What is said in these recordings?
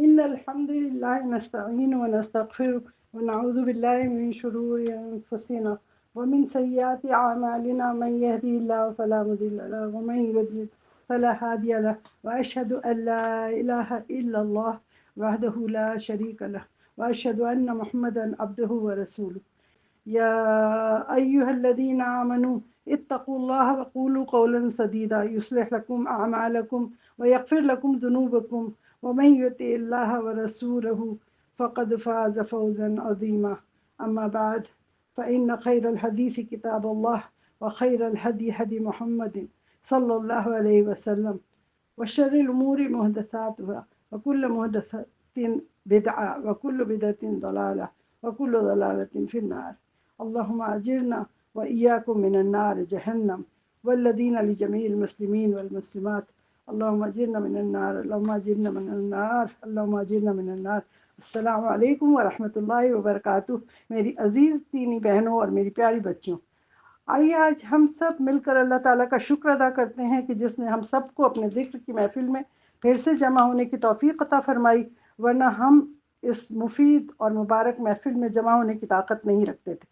إن الحمد لله نستعين ونستغفره ونعوذ بالله من شرور أنفسنا ومن سيئات أعمالنا من يهدي الله فلا مضل له ومن يضلل فلا هادي له وأشهد أن لا إله إلا الله وحده لا شريك له وأشهد أن محمدا عبده ورسوله يا أيها الذين آمنوا اتقوا الله وقولوا قولا سديدا يصلح لكم أعمالكم ويغفر لكم ذنوبكم ومن يطع الله ورسوله فقد فاز فوزا عظيما. أما بعد فإن خير الحديث كتاب الله وخير الهدي هدي محمد صلى الله عليه وسلم وشر الأمور محدثاتها وكل محدثة بدعة وكل بدعة ضلالة وكل ضلالة في النار. اللهم أجرنا وإياكم من النار جهنم والذين لجميع المسلمين والمسلمات. اللهم أجرنا من النار اللهم أجرنا من النار اللهم أجرنا من النار. السلام علیکم ورحمۃ اللہ وبرکاتہ. میری عزیز دینی بہنوں اور میری پیاری بچیوں، آئیے آج ہم سب مل کر اللہ تعالیٰ کا شکر ادا کرتے ہیں کہ جس نے ہم سب کو اپنے ذکر کی محفل میں پھر سے جمع ہونے کی توفیق عطا فرمائی، ورنہ ہم اس مفید اور مبارک محفل میں جمع ہونے کی طاقت نہیں رکھتے تھے۔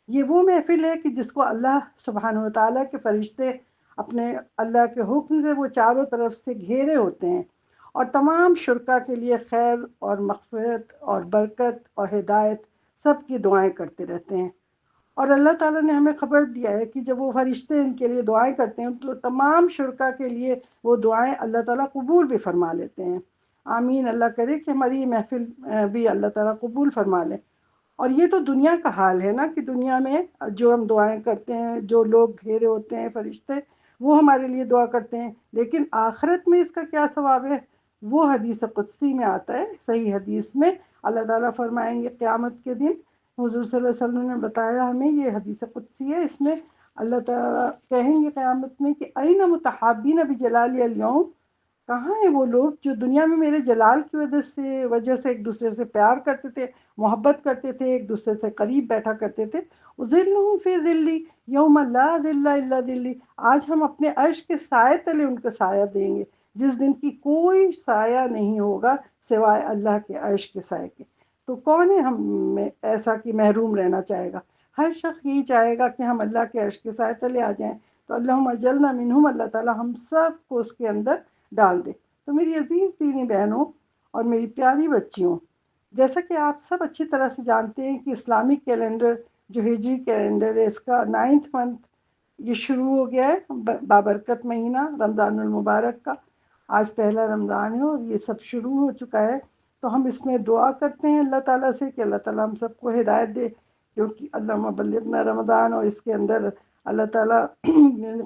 یہ وہ محفل ہے کہ جس کو اللہ سبحانہ و تعالیٰ کے فرشتے اپنے اللہ کے حکم سے وہ چاروں طرف سے گھیرے ہوتے ہیں اور تمام شرکا کے لیے خیر اور مغفرت اور برکت اور ہدایت سب کی دعائیں کرتے رہتے ہیں۔ اور اللہ تعالیٰ نے ہمیں خبر دیا ہے کہ جب وہ فرشتے ان کے لیے دعائیں کرتے ہیں تو تمام شرکا کے لیے وہ دعائیں اللہ تعالیٰ قبول بھی فرما لیتے ہیں۔ آمین، اللہ کرے کہ ہماری یہ محفل بھی اللہ تعالیٰ قبول فرما لے۔ اور یہ تو دنیا کا حال ہے نا، کہ دنیا میں جو ہم دعائیں کرتے ہیں، جو لوگ گھیرے ہوتے ہیں فرشتے، وہ ہمارے لیے دعا کرتے ہیں، لیکن آخرت میں اس کا کیا ثواب ہے؟ وہ حدیث قدسی میں آتا ہے، صحیح حدیث میں اللہ تعالیٰ فرمائیں گے قیامت کے دن، حضور صلی اللہ علیہ وسلم نے بتایا ہمیں، یہ حدیث قدسی ہے، اس میں اللہ تعالیٰ کہیں گے قیامت میں کہ این متحابین بجلالی اليوم، کہاں ہیں وہ لوگ جو دنیا میں میرے جلال کی وجہ سے ایک دوسرے سے پیار کرتے تھے، محبت کرتے تھے، ایک دوسرے سے قریب بیٹھا کرتے تھے۔ اظلہم فی ظلی یوم لا ظل الا ظلی، آج ہم اپنے عرش کے سائے تلے ان کو سایہ دیں گے، جس دن کی کوئی سایہ نہیں ہوگا سوائے اللہ کے عرش کے سائے کے۔ تو کون ہے ہم میں ایسا کہ محروم رہنا چاہے گا؟ ہر شخص یہی چاہے گا کہ ہم اللہ کے عرش کے سائے تلے آ جائیں۔ تو اللہم اجلنا منہم، اللہ تعالیٰ ہم سب کو اس کے اندر ڈال دے۔ تو میری عزیز دینی بہنوں اور میری پیاری بچیوں، جیسا کہ آپ سب اچھی طرح سے جانتے ہیں کہ اسلامک کیلنڈر جو ہجری کیلنڈر ہے، اس کا 9th منتھ یہ شروع ہو گیا ہے، بابرکت مہینہ رمضان المبارک کا۔ آج پہلا رمضان ہے اور یہ سب شروع ہو چکا ہے۔ تو ہم اس میں دعا کرتے ہیں اللہ تعالیٰ سے کہ اللہ تعالیٰ ہم سب کو ہدایت دے، کیونکہ اللہم بلغنا رمضان، اور اس کے اندر اللہ تعالیٰ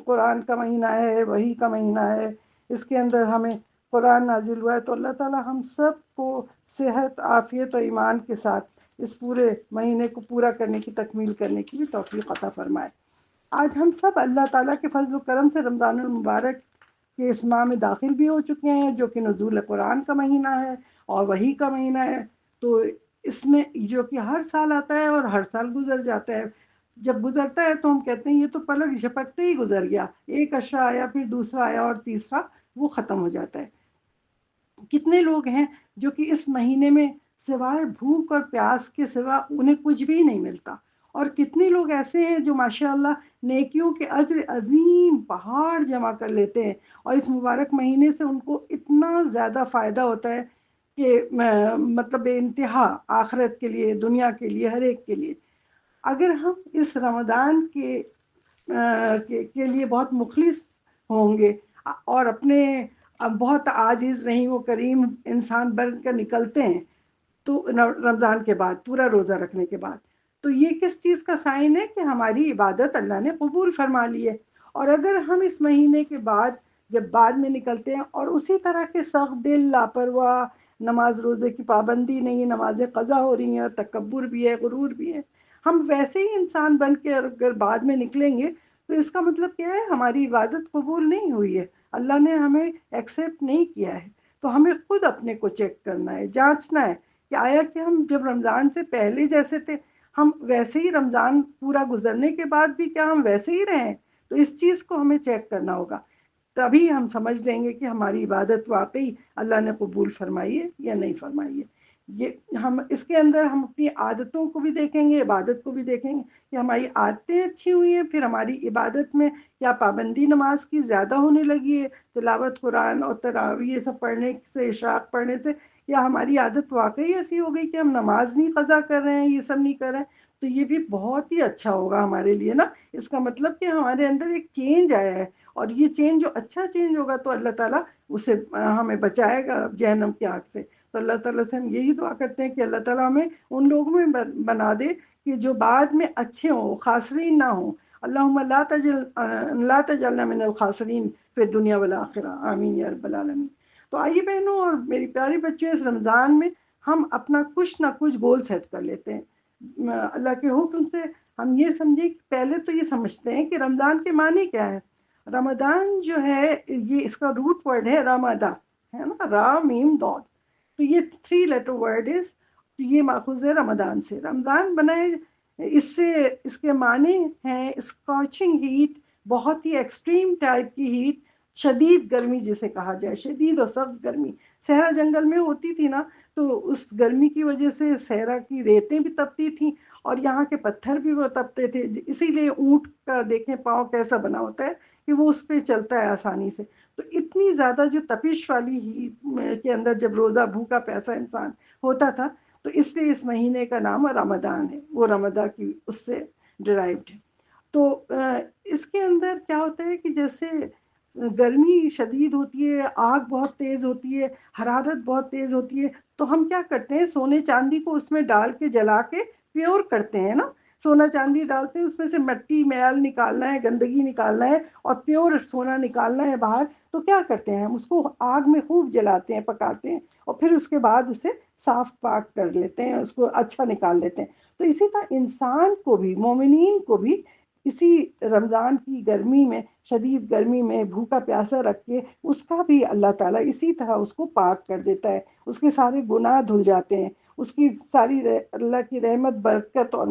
قرآن کا مہینہ ہے، وحی کا مہینہ ہے، اس کے اندر ہمیں قرآن نازل ہوا ہے۔ تو اللہ تعالیٰ ہم سب کو صحت، عافیت و ایمان کے ساتھ اس پورے مہینے کو پورا کرنے کی، تکمیل کرنے کی بھی توفیق عطا فرمائے۔ آج ہم سب اللہ تعالیٰ کے فضل و کرم سے رمضان المبارک کے اس ماہ میں داخل بھی ہو چکے ہیں، جو کہ نزول قرآن کا مہینہ ہے اور وحی کا مہینہ ہے۔ تو اس میں جو کہ ہر سال آتا ہے اور ہر سال گزر جاتا ہے، جب گزرتا ہے تو ہم کہتے ہیں یہ تو پلک جھپکتے ہی گزر گیا، ایک عشرہ آیا، پھر دوسرا آیا اور تیسرا، وہ ختم ہو جاتا ہے۔ کتنے لوگ ہیں جو کہ اس مہینے میں سوائے بھوک اور پیاس کے سوا انہیں کچھ بھی نہیں ملتا، اور کتنے لوگ ایسے ہیں جو ماشاءاللہ نیکیوں کے اجر عظیم پہاڑ جمع کر لیتے ہیں، اور اس مبارک مہینے سے ان کو اتنا زیادہ فائدہ ہوتا ہے کہ مطلب بے انتہا، آخرت کے لیے، دنیا کے لیے، ہر ایک کے لیے۔ اگر ہم اس رمضان کے لیے بہت مخلص ہوں گے اور اپنے بہت عاجز، رحیم و کریم انسان بن کر نکلتے ہیں تو رمضان کے بعد، پورا روزہ رکھنے کے بعد، تو یہ کس چیز کا سائن ہے کہ ہماری عبادت اللہ نے قبول فرما لی ہے۔ اور اگر ہم اس مہینے کے بعد جب بعد میں نکلتے ہیں اور اسی طرح کے سخت دل، لاپرواہ، نماز روزے کی پابندی نہیں، نمازیں قضا ہو رہی ہیں، تکبر بھی ہے، غرور بھی ہے، ہم ویسے ہی انسان بن کے اگر بعد میں نکلیں گے تو اس کا مطلب کیا ہے؟ ہماری عبادت قبول نہیں ہوئی ہے، اللہ نے ہمیں ایکسیپٹ نہیں کیا ہے۔ تو ہمیں خود اپنے کو چیک کرنا ہے، جانچنا ہے کہ آیا کہ ہم جب رمضان سے پہلے جیسے تھے ہم ویسے ہی رمضان پورا گزرنے کے بعد بھی کیا ہم ویسے ہی رہیں؟ تو اس چیز کو ہمیں چیک کرنا ہوگا۔ تبھی ہم سمجھ لیں گے کہ ہماری عبادت واقعی اللہ نے قبول فرمائی ہے یا نہیں فرمائی ہے۔ یہ ہم اس کے اندر ہم اپنی عادتوں کو بھی دیکھیں گے، عبادت کو بھی دیکھیں گے کہ ہماری عادتیں اچھی ہوئی ہیں، پھر ہماری عبادت میں کیا پابندی نماز کی زیادہ ہونے لگی ہے، تلاوت قرآن اور تراویح یہ سب پڑھنے سے، اشراق پڑھنے سے، یا ہماری عادت واقعی ایسی ہو گئی کہ ہم نماز نہیں قضا کر رہے ہیں، یہ سب نہیں کر رہے ہیں، تو یہ بھی بہت ہی اچھا ہوگا ہمارے لیے نا۔ اس کا مطلب کہ ہمارے اندر ایک چینج آیا ہے، اور یہ چینج جو اچھا چینج ہوگا تو اللہ تعالیٰ اسے ہمیں بچائے گا جہنم کی آگ سے۔ تو اللہ تعالیٰ سے ہم یہی دعا کرتے ہیں کہ اللہ تعالیٰ ہمیں ان لوگوں میں بنا دے کہ جو بعد میں اچھے ہوں، خاسرین نہ ہوں۔ اللہم لا تجعلنا من الخاسرین فی الدنیا والآخرہ، آمین یا رب العالمین۔ تو آئیے بہنوں اور میری پیاری بچیوں، اس رمضان میں ہم اپنا کچھ نہ کچھ گول سیٹ کر لیتے ہیں اللہ کے حکم سے۔ ہم یہ سمجھیں کہ پہلے تو یہ سمجھتے ہیں کہ رمضان کے معنی کیا ہے۔ رمضان جو ہے یہ اس کا روٹ ورڈ ہے رمضان، ہے نا، را میم ضاد، تو یہ 3 لیٹر ورڈ ہے، تو یہ ماخوذ ہے رمضان سے۔ رمضان بنائے اس سے، اس کے معنی ہیں اسکارچنگ ہیٹ، بہت ہی ایکسٹریم ٹائپ کی ہیٹ، شدید گرمی جسے کہا جائے، شدید اور سخت گرمی۔ صحرا جنگل میں ہوتی تھی نا، تو اس گرمی کی وجہ سے صحرا کی ریتیں بھی تپتی تھیں اور یہاں کے پتھر بھی وہ تپتے تھے، اسی لیے اونٹ کا دیکھیں پاؤں کیسا بنا ہوتا ہے کہ وہ اس پہ چلتا ہے آسانی سے۔ تو اتنی زیادہ جو تپش والی ہیٹ کے اندر جب روزہ بھوکا پیاسا انسان ہوتا تھا، تو اس لیے اس مہینے کا نام رمضان ہے، وہ رمضان کی اس سے ڈرائیوڈ ہے۔ تو اس کے اندر کیا ہوتا ہے کہ جیسے گرمی شدید ہوتی ہے، آگ بہت تیز ہوتی ہے، حرارت بہت تیز ہوتی ہے، تو ہم کیا کرتے ہیں، سونے چاندی کو اس میں ڈال کے جلا کے پیور کرتے ہیں نا۔ سونا چاندی ڈالتے ہیں، اس میں سے مٹی میل نکالنا ہے، گندگی نکالنا ہے اور پیور سونا نکالنا ہے باہر، تو کیا کرتے ہیں ہم اس کو آگ میں خوب جلاتے ہیں، پکاتے ہیں، اور پھر اس کے بعد اسے صاف پاک کر لیتے ہیں، اس کو اچھا نکال لیتے ہیں۔ تو اسی طرح انسان کو بھی، مومنین کو بھی، اسی رمضان کی گرمی میں، شدید گرمی میں بھوکا پیاسا رکھ کے اس کا بھی اللہ تعالیٰ اسی طرح اس کو پاک کر دیتا ہے، اس کے سارے گناہ دھل جاتے ہیں، اس کی ساری اللہ کی رحمت، برکت اور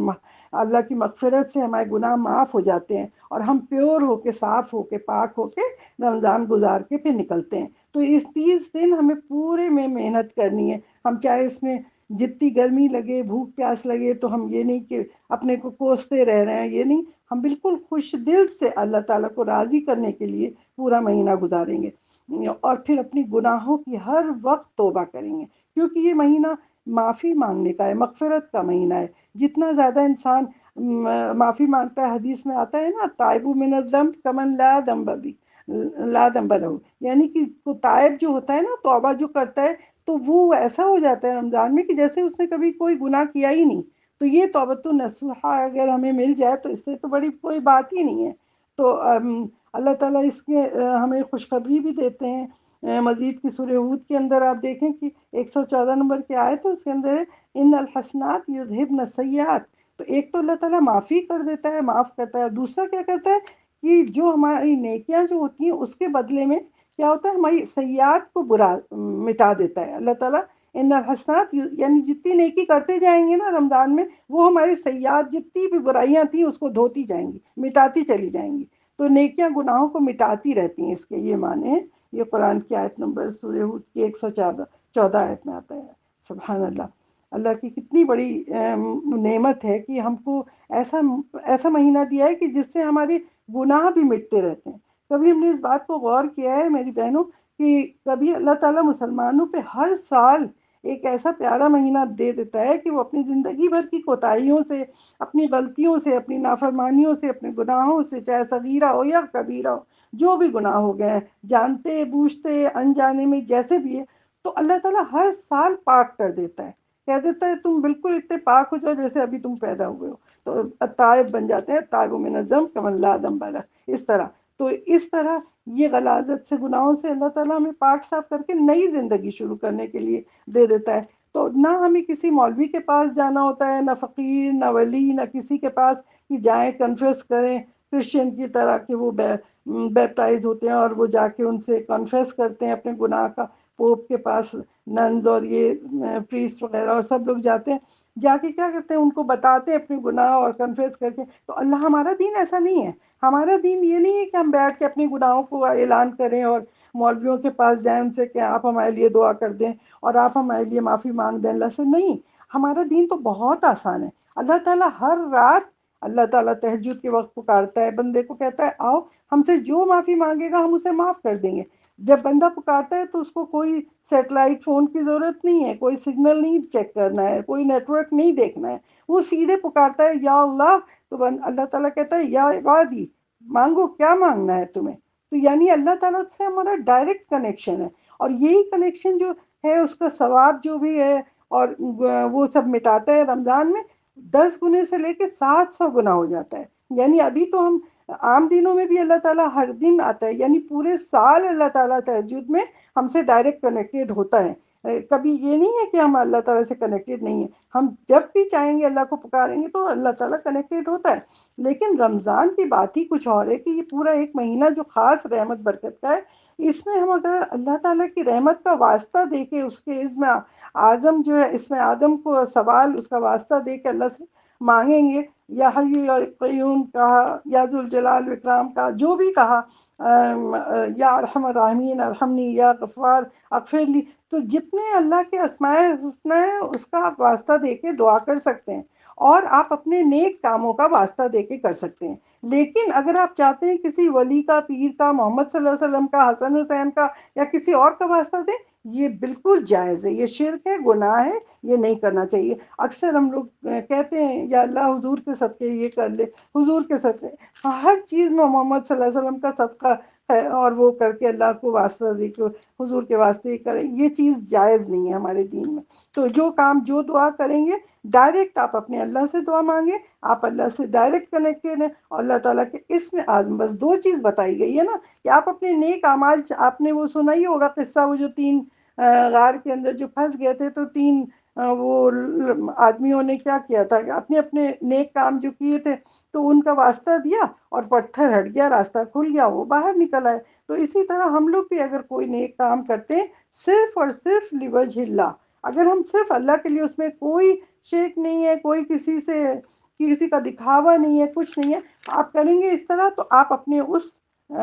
اللہ کی مغفرت سے ہمارے گناہ معاف ہو جاتے ہیں، اور ہم پیور ہو کے، صاف ہو کے، پاک ہو کے رمضان گزار کے پھر نکلتے ہیں۔ تو اس 30 دن ہمیں پورے میں محنت کرنی ہے، ہم چاہے اس میں جتنی گرمی لگے، بھوک پیاس لگے، تو ہم یہ نہیں کہ اپنے کو کوستے رہ رہے ہیں، یہ نہیں، ہم بالکل خوش دل سے اللہ تعالیٰ کو راضی کرنے کے لیے پورا مہینہ گزاریں گے، اور پھر اپنی گناہوں کی ہر وقت توبہ کریں گے، کیونکہ یہ مہینہ معافی مانگنے کا ہے، مغفرت کا مہینہ ہے۔ جتنا زیادہ انسان معافی مانگتا ہے، حدیث میں آتا ہے نا، تائب من الذنب کمن لا ذنب بھی، لا ذنب لہ، یعنی کہ تائب جو ہوتا ہے نا، توبہ جو کرتا ہے، تو وہ ایسا ہو جاتا ہے رمضان میں کہ جیسے اس نے کبھی کوئی گناہ کیا ہی نہیں۔ تو یہ توبۃ النصوحہ اگر ہمیں مل جائے تو اس سے تو بڑی کوئی بات ہی نہیں ہے۔ تو اللہ تعالیٰ اس کے ہمیں خوشخبری بھی دیتے ہیں۔ مزید کی سورہ ہود کے اندر آپ دیکھیں کہ 114 نمبر کی آیت ہے، اس کے اندر ہے ان الحسنات یذہبن السیئات۔ تو ایک تو اللہ تعالیٰ معافی کر دیتا ہے، معاف کرتا ہے، دوسرا کیا کرتا ہے کہ جو ہماری نیکیاں جو ہوتی ہیں اس کے بدلے میں کیا ہوتا ہے، ہماری سیئات کو برا مٹا دیتا ہے اللہ تعالیٰ۔ ان الحسنات یعنی جتنی نیکی کرتے جائیں گے نا رمضان میں، وہ ہماری سیئات جتنی بھی برائیاں تھیں اس کو دھوتی جائیں گی، مٹاتی چلی جائیں گی۔ تو نیکیاں گناہوں کو مٹاتی رہتی ہیں، اس کے یہ معنی ہیں۔ یہ قرآن کی آیت نمبر سورہ ہود کی 114 آیت میں آتا ہے۔ سبحان اللہ، اللہ کی کتنی بڑی نعمت ہے کہ ہم کو ایسا ایسا مہینہ دیا ہے کہ جس سے ہمارے گناہ بھی مٹتے رہتے ہیں۔ کبھی ہم نے اس بات کو غور کیا ہے میری بہنوں کہ کبھی اللہ تعالیٰ مسلمانوں پہ ہر سال ایک ایسا پیارا مہینہ دے دیتا ہے کہ وہ اپنی زندگی بھر کی کوتاہیوں سے، اپنی غلطیوں سے، اپنی نافرمانیوں سے، اپنے گناہوں سے، چاہے صغیرہ ہو یا کبیرہ ہو، جو بھی گناہ ہو گئے ہیں، جانتے بوجھتے انجانے میں جیسے بھی ہے، تو اللہ تعالیٰ ہر سال پاک کر دیتا ہے، کہہ دیتا ہے تم بالکل اتنے پاک ہو جاؤ جیسے ابھی تم پیدا ہوئے ہو، تو تائب بن جاتے ہیں، تائب من الذنب کمن لا ذنب لہ، اس طرح۔ تو اس طرح یہ غلاظت سے، گناہوں سے اللہ تعالیٰ ہمیں پاک صاف کر کے نئی زندگی شروع کرنے کے لیے دے دیتا ہے۔ تو نہ ہمیں کسی مولوی کے پاس جانا ہوتا ہے، نہ فقیر، نہ ولی، نہ کسی کے پاس کہ جائیں کنفیس کریں کرسچن کی طرح کہ وہ بیپٹائز ہوتے ہیں اور وہ جا کے ان سے کنفیس کرتے ہیں اپنے گناہ کا، پوپ کے پاس ننز اور یہ پریسٹ وغیرہ اور سب لوگ جاتے ہیں، جا کے کیا کرتے ہیں، ان کو بتاتے ہیں اپنے گناہ اور کنفیس کر کے. تو ہمارا دین ایسا نہیں ہے. ہمارا دین یہ نہیں ہے کہ ہم بیٹھ کے اپنے گناہوں کو اعلان کریں اور مولویوں کے پاس جائیں ان سے کہ آپ ہمارے لیے دعا کر دیں اور آپ ہمارے لیے معافی مانگ دیں اللہ سے. نہیں، ہمارا دین تو بہت آسان ہے. اللہ تعالیٰ ہر رات اللہ تعالیٰ تہجد کے وقت پکارتا ہے بندے کو، کہتا ہے آؤ ہم سے جو معافی مانگے گا ہم اسے معاف کر دیں گے. جب بندہ پکارتا ہے تو اس کو کوئی سیٹلائٹ فون کی ضرورت نہیں ہے، کوئی سگنل نہیں چیک کرنا ہے، کوئی نیٹ ورک نہیں دیکھنا ہے. وہ سیدھے پکارتا ہے یا اللہ. تو اللہ تعالیٰ کہتا ہے یا عبادی مانگو کیا مانگنا ہے تمہیں. تو یعنی اللہ تعالیٰ سے ہمارا ڈائریکٹ کنیکشن ہے، اور یہی کنیکشن جو ہے اس کا ثواب جو بھی ہے اور وہ سب مٹاتا ہے رمضان میں. 10 گنے سے لے کے 700 گنا ہو جاتا ہے. یعنی ابھی تو ہم عام دنوں میں بھی اللہ تعالیٰ ہر دن آتا ہے، یعنی پورے سال اللہ تعالیٰ تہجد میں ہم سے ڈائریکٹ کنیکٹڈ ہوتا ہے. کبھی یہ نہیں ہے کہ ہم اللہ تعالیٰ سے کنیکٹڈ نہیں ہیں. ہم جب بھی چاہیں گے اللہ کو پکاریں گے تو اللہ تعالیٰ کنیکٹڈ ہوتا ہے. لیکن رمضان کی بات ہی کچھ اور ہے کہ یہ پورا ایک مہینہ جو خاص رحمت برکت کا ہے، اس میں ہم اگر اللہ تعالیٰ کی رحمت کا واسطہ دے کے اس کے اس میں اعظم جو ہے اس میں آدم کو سوال اس کا واسطہ دے کے اللہ سے مانگیں گے، یا حی یا قیوم کہا، یا ذوالجلال والاکرام کہا، جو بھی کہا، یا ارحم الراحمین ارحمنی، یا غفار اغفر لی. تو جتنے اللہ کے اسماء الحسنی ہیں اس کا آپ واسطہ دے کے دعا کر سکتے ہیں، اور آپ اپنے نیک کاموں کا واسطہ دے کے کر سکتے ہیں. لیکن اگر آپ چاہتے ہیں کسی ولی کا، پیر کا، محمد صلی اللہ علیہ وسلم کا، حسن حسین کا، یا کسی اور کا واسطہ دیں، یہ بالکل جائز ہے، یہ شرک ہے، گناہ ہے، یہ نہیں کرنا چاہیے. اکثر ہم لوگ کہتے ہیں یا اللہ حضور کے صدقے یہ کر لے، حضور کے صدقے. ہر چیز میں محمد صلی اللہ علیہ وسلم کا صدقہ ہے اور وہ کر کے اللہ کو واسطہ دے کے حضور کے واسطے کریں، یہ چیز جائز نہیں ہے ہمارے دین میں. تو جو کام جو دعا کریں گے ڈائریکٹ آپ اپنے اللہ سے دعا مانگیں، آپ اللہ سے ڈائریکٹ کنیکٹڈ ہیں. اور اللہ تعالیٰ کے اس میں اعظم بس 2 چیز بتائی گئی ہے نا، کہ آپ اپنے نیک اعمال، آپ نے وہ سنا ہی ہوگا قصہ، وہ جو 3 غار کے اندر جو پھنس گئے تھے، تو 3 وہ آدمیوں نے کیا کیا تھا کہ اپنے اپنے نیک کام جو کیے تھے تو ان کا واسطہ دیا اور پتھر ہٹ گیا، راستہ کھل گیا، وہ باہر نکل آئے. تو اسی طرح ہم لوگ بھی اگر کوئی نیک کام کرتے ہیں صرف اور صرف لوجہ اللہ، اگر ہم صرف اللہ کے لیے، اس میں کوئی شرک نہیں ہے، کوئی کسی کا دکھاوا نہیں ہے، کچھ نہیں ہے، آپ کریں گے اس طرح، تو آپ اپنے اس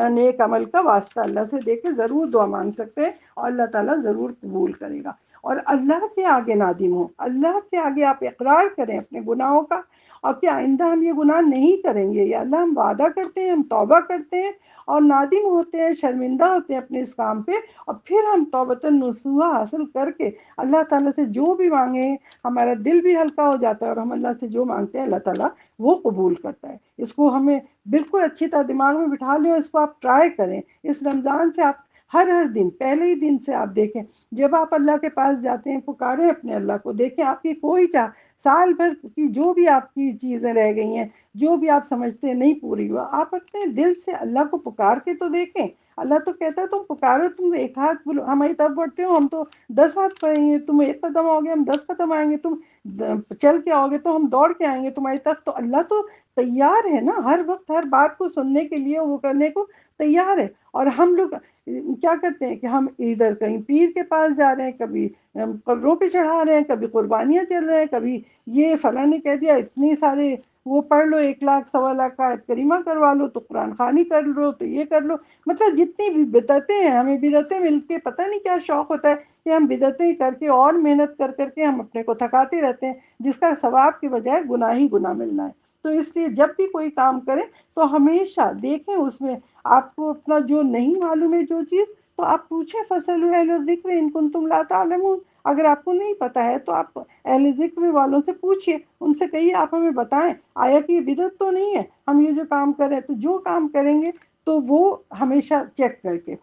نیک عمل کا واسطہ اللہ سے دے کے ضرور دعا مانگ سکتے ہیں، اور اللہ تعالیٰ ضرور قبول کرے گا. اور اللہ کے آگے نادم ہو، اللہ کے آگے آپ اقرار کریں اپنے گناہوں کا، اور کہ آئندہ ہم یہ گناہ نہیں کریں گے. یا اللہ ہم وعدہ کرتے ہیں، ہم توبہ کرتے ہیں اور نادم ہوتے ہیں، شرمندہ ہوتے ہیں اپنے اس کام پہ، اور پھر ہم توبۃ النصوح حاصل کر کے اللہ تعالیٰ سے جو بھی مانگیں ہمارا دل بھی ہلکا ہو جاتا ہے، اور ہم اللہ سے جو مانگتے ہیں اللہ تعالیٰ وہ قبول کرتا ہے. اس کو ہمیں بالکل اچھی طرح دماغ میں بٹھا لیں، اور اس کو آپ ٹرائی کریں. اس رمضان سے آپ ہر دن، پہلے ہی دن سے آپ دیکھیں، جب آپ اللہ کے پاس جاتے ہیں، پکاریں اپنے اللہ کو، دیکھیں آپ کی کوئی سال بھر کی جو بھی آپ کی چیزیں رہ گئی ہیں، جو بھی آپ سمجھتے ہیں نہیں پوری ہوا، آپ اپنے دل سے اللہ کو پکار کے تو دیکھیں. اللہ تو کہتا ہے تم پکارو، تم 1 ہاتھ ہم تب بڑھتے ہو، ہم تو 10 ہاتھ پڑھیں گے، تم 1 قدم آؤ گے ہم 10 قدم آئیں گے، تم چل کے آؤ گے تو ہم دوڑ کے آئیں گے تمہاری طرف. تو اللہ تو تیار ہے نا، ہر وقت ہر بات کو سننے کے لیے، وہ کرنے کو تیار ہے. اور ہم لوگ کیا کرتے ہیں کہ ہم ادھر کہیں پیر کے پاس جا رہے ہیں، کبھی قبروں پہ چڑھا رہے ہیں، کبھی قربانیاں چل رہے ہیں، کبھی یہ فلاں نے کہہ دیا اتنے سارے وہ پڑھ لو، 1 لاکھ 1.25 لاکھ کا آیت کریمہ کروا لو، تو قرآن خوانی کر لو، تو یہ کر لو. مطلب جتنی بھی بدعتیں ہیں، ہمیں بدعتیں مل کے پتہ نہیں کیا شوق ہوتا ہے کہ ہم بدعتیں کر کے اور محنت کر کر کے ہم اپنے کو تھکاتے رہتے ہیں، جس کا ثواب کے بجائے گناہ ہی گناہ ملنا ہے. تو اس لیے جب بھی کوئی کام کریں تو ہمیشہ دیکھیں اس میں آپ کو اپنا جو نہیں معلوم ہے جو چیز، تو آپ پوچھیں فَاسْأَلُوا أَهْلَ الذِّكْرِ إِن كُنتُمْ لَا تَعْلَمُونَ. اگر آپ کو نہیں پتہ ہے تو آپ اہل ذکر والوں سے پوچھئے، ان سے کہیے آپ ہمیں بتائیں آیا کہ یہ بدعت تو نہیں ہے ہم یہ جو کام کریں. تو جو کام کریں گے تو وہ ہمیشہ چیک کر کے،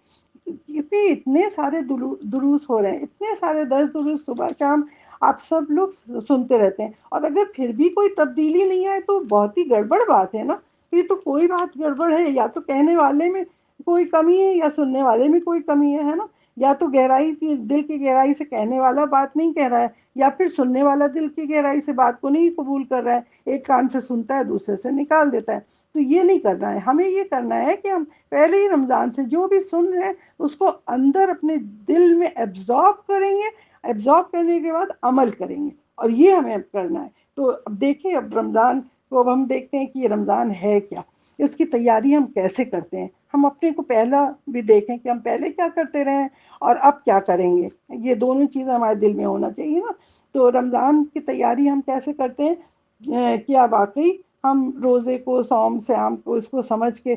کیونکہ اتنے سارے دروس ہو رہے ہیں، اتنے سارے درس دروس صبح شام آپ سب لوگ سنتے رہتے ہیں، اور اگر پھر بھی کوئی تبدیلی نہیں آئے تو بہت ہی گڑبڑ بات ہے نا. یہ تو کوئی بات گڑبڑ ہے، یا تو کہنے والے میں کوئی کمی ہے، یا سننے والے میں کوئی کمی ہے نا. یا تو گہرائی کی، دل کی گہرائی سے کہنے والا بات نہیں کہہ رہا ہے، یا پھر سننے والا دل کی گہرائی سے بات کو نہیں قبول کر رہا ہے، ایک کان سے سنتا ہے دوسرے سے نکال دیتا ہے. تو یہ نہیں کرنا ہے. ہمیں یہ کرنا ہے کہ ہم پہلے ہی رمضان سے جو بھی سن رہے ہیں اس کو اندر اپنے دل میں ایبزارب کریں گے، ایبزارب کرنے کے بعد عمل کریں گے، اور یہ ہمیں اب کرنا ہے۔ تو اب دیکھیں، اب رمضان کو اب ہم دیکھتے ہیں کہ یہ رمضان ہے کیا، اس کی تیاری ہم کیسے کرتے ہیں۔ ہم اپنے کو پہلا بھی دیکھیں کہ ہم پہلے کیا کرتے رہے ہیں اور اب کیا کریں گے، یہ دونوں چیزیں ہمارے دل میں ہونا چاہیے نا۔ تو رمضان کی تیاری ہم کیسے کرتے ہیں، کیا واقعی ہم روزے کو، صوم سیام کو، اس کو سمجھ کے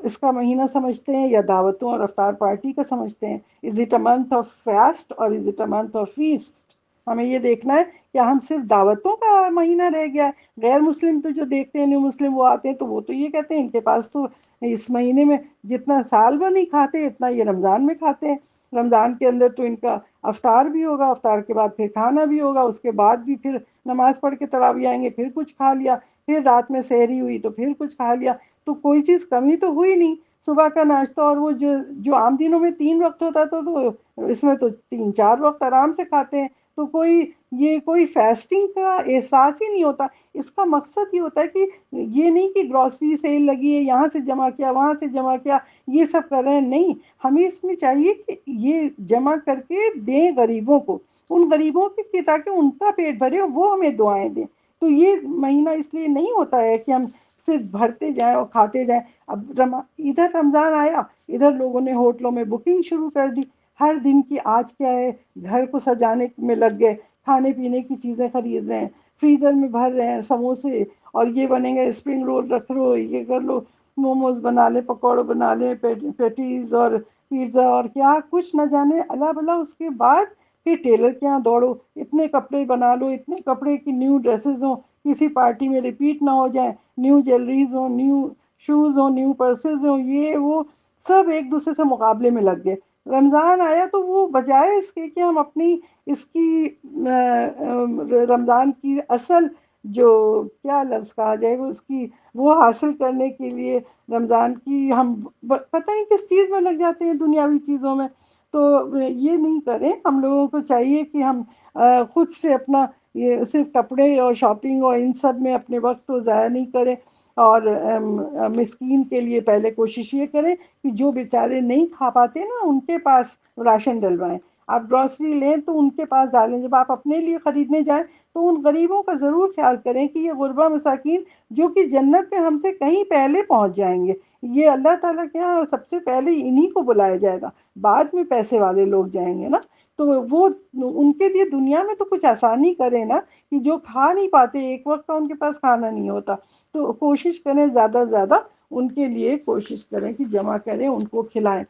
اس کا مہینہ سمجھتے ہیں، یا دعوتوں اور افطار پارٹی کا سمجھتے ہیں؟ Is it a month of fast اور is it a month of feast? ہمیں یہ دیکھنا ہے کہ ہم صرف دعوتوں کا مہینہ رہ گیا ہے۔ غیر مسلم تو جو دیکھتے ہیں، نیو مسلم وہ آتے ہیں تو وہ تو یہ کہتے ہیں ان کے پاس تو اس مہینے میں جتنا سال بھر نہیں کھاتے اتنا یہ رمضان میں کھاتے ہیں۔ رمضان کے اندر تو ان کا افطار بھی ہوگا، افطار کے بعد پھر کھانا بھی ہوگا، اس کے بعد بھی پھر نماز پڑھ کے تراویح آئیں گے، پھر کچھ کھا لیا، پھر رات میں سحری ہوئی تو پھر کچھ کھا لیا۔ تو کوئی چیز کمی تو ہوئی نہیں۔ صبح کا ناشتہ، اور وہ جو عام دنوں میں 3 وقت ہوتا تھا تو اس میں تو 3 4 وقت آرام سے کھاتے ہیں۔ تو کوئی فاسٹنگ کا احساس ہی نہیں ہوتا۔ اس کا مقصد یہ ہوتا ہے کہ یہ نہیں کہ گروسری سیل لگی ہے، یہاں سے جمع کیا، وہاں سے جمع کیا، یہ سب کر رہے ہیں، نہیں۔ ہمیں اس میں چاہیے کہ یہ جمع کر کے دیں غریبوں کو، ان غریبوں کی، تاکہ ان کا پیٹ بھرے اور وہ ہمیں دعائیں دیں۔ تو یہ مہینہ اس لیے نہیں ہوتا ہے کہ ہم صرف بھرتے جائیں اور کھاتے جائیں۔ اب ادھر رمضان آیا، ادھر لوگوں نے ہوٹلوں میں بکنگ شروع کر دی، ہر دن کی آج کیا ہے، گھر کو سجانے میں لگ گئے، کھانے پینے کی چیزیں خرید رہے ہیں، فریزر میں بھر رہے ہیں سموسے، اور یہ بنے گا، اسپرنگ رول رکھ لو، یہ کر لو، موموز بنا لیں، پکوڑے بنا لیں، پیٹیز اور پیزا اور کیا کچھ نہ جانے اللہ بلا۔ اس کے بعد پھر ٹیلر کے یہاں دوڑو، اتنے کپڑے بنا لو، اتنے کپڑے کی نیو ڈریسز ہوں، کسی پارٹی میں ریپیٹ نہ ہو جائیں، نیو جیلریز ہوں، نیو شوز ہوں، نیو پرسز ہوں، یہ وہ سب ایک دوسرے سے مقابلے میں لگ گئے۔ رمضان آیا تو وہ بجائے اس کے کہ ہم اپنی اس کی رمضان کی اصل جو کیا لفظ کہا جائے گا، اس کی وہ حاصل کرنے کے لیے رمضان کی ہم پتہ ہی کس چیز میں لگ جاتے ہیں، دنیاوی چیزوں میں۔ تو یہ نہیں کریں، ہم لوگوں کو چاہیے کہ ہم خود سے اپنا یہ صرف کپڑے اور شاپنگ اور ان سب میں اپنے وقت کو ضائع نہیں کریں، اور مسکین کے لیے پہلے کوشش یہ کریں کہ جو بیچارے نہیں کھا پاتے نا ان کے پاس راشن ڈلوائیں۔ آپ گروسری لیں تو ان کے پاس ڈالیں، جب آپ اپنے لیے خریدنے جائیں تو ان غریبوں کا ضرور خیال کریں کہ یہ غربا مساکین جو کہ جنت میں ہم سے کہیں پہلے پہنچ جائیں گے، یہ اللہ تعالیٰ کے یہاں سب سے پہلے انہی کو بلایا جائے گا، بعد میں پیسے والے لوگ جائیں گے نا۔ تو وہ ان کے لیے دنیا میں تو کچھ آسانی کرے نا، کہ جو کھا نہیں پاتے، ایک وقت کا ان کے پاس کھانا نہیں ہوتا، تو کوشش کریں زیادہ سے زیادہ ان کے لیے کوشش کریں کہ جمع کریں، ان کو کھلائیں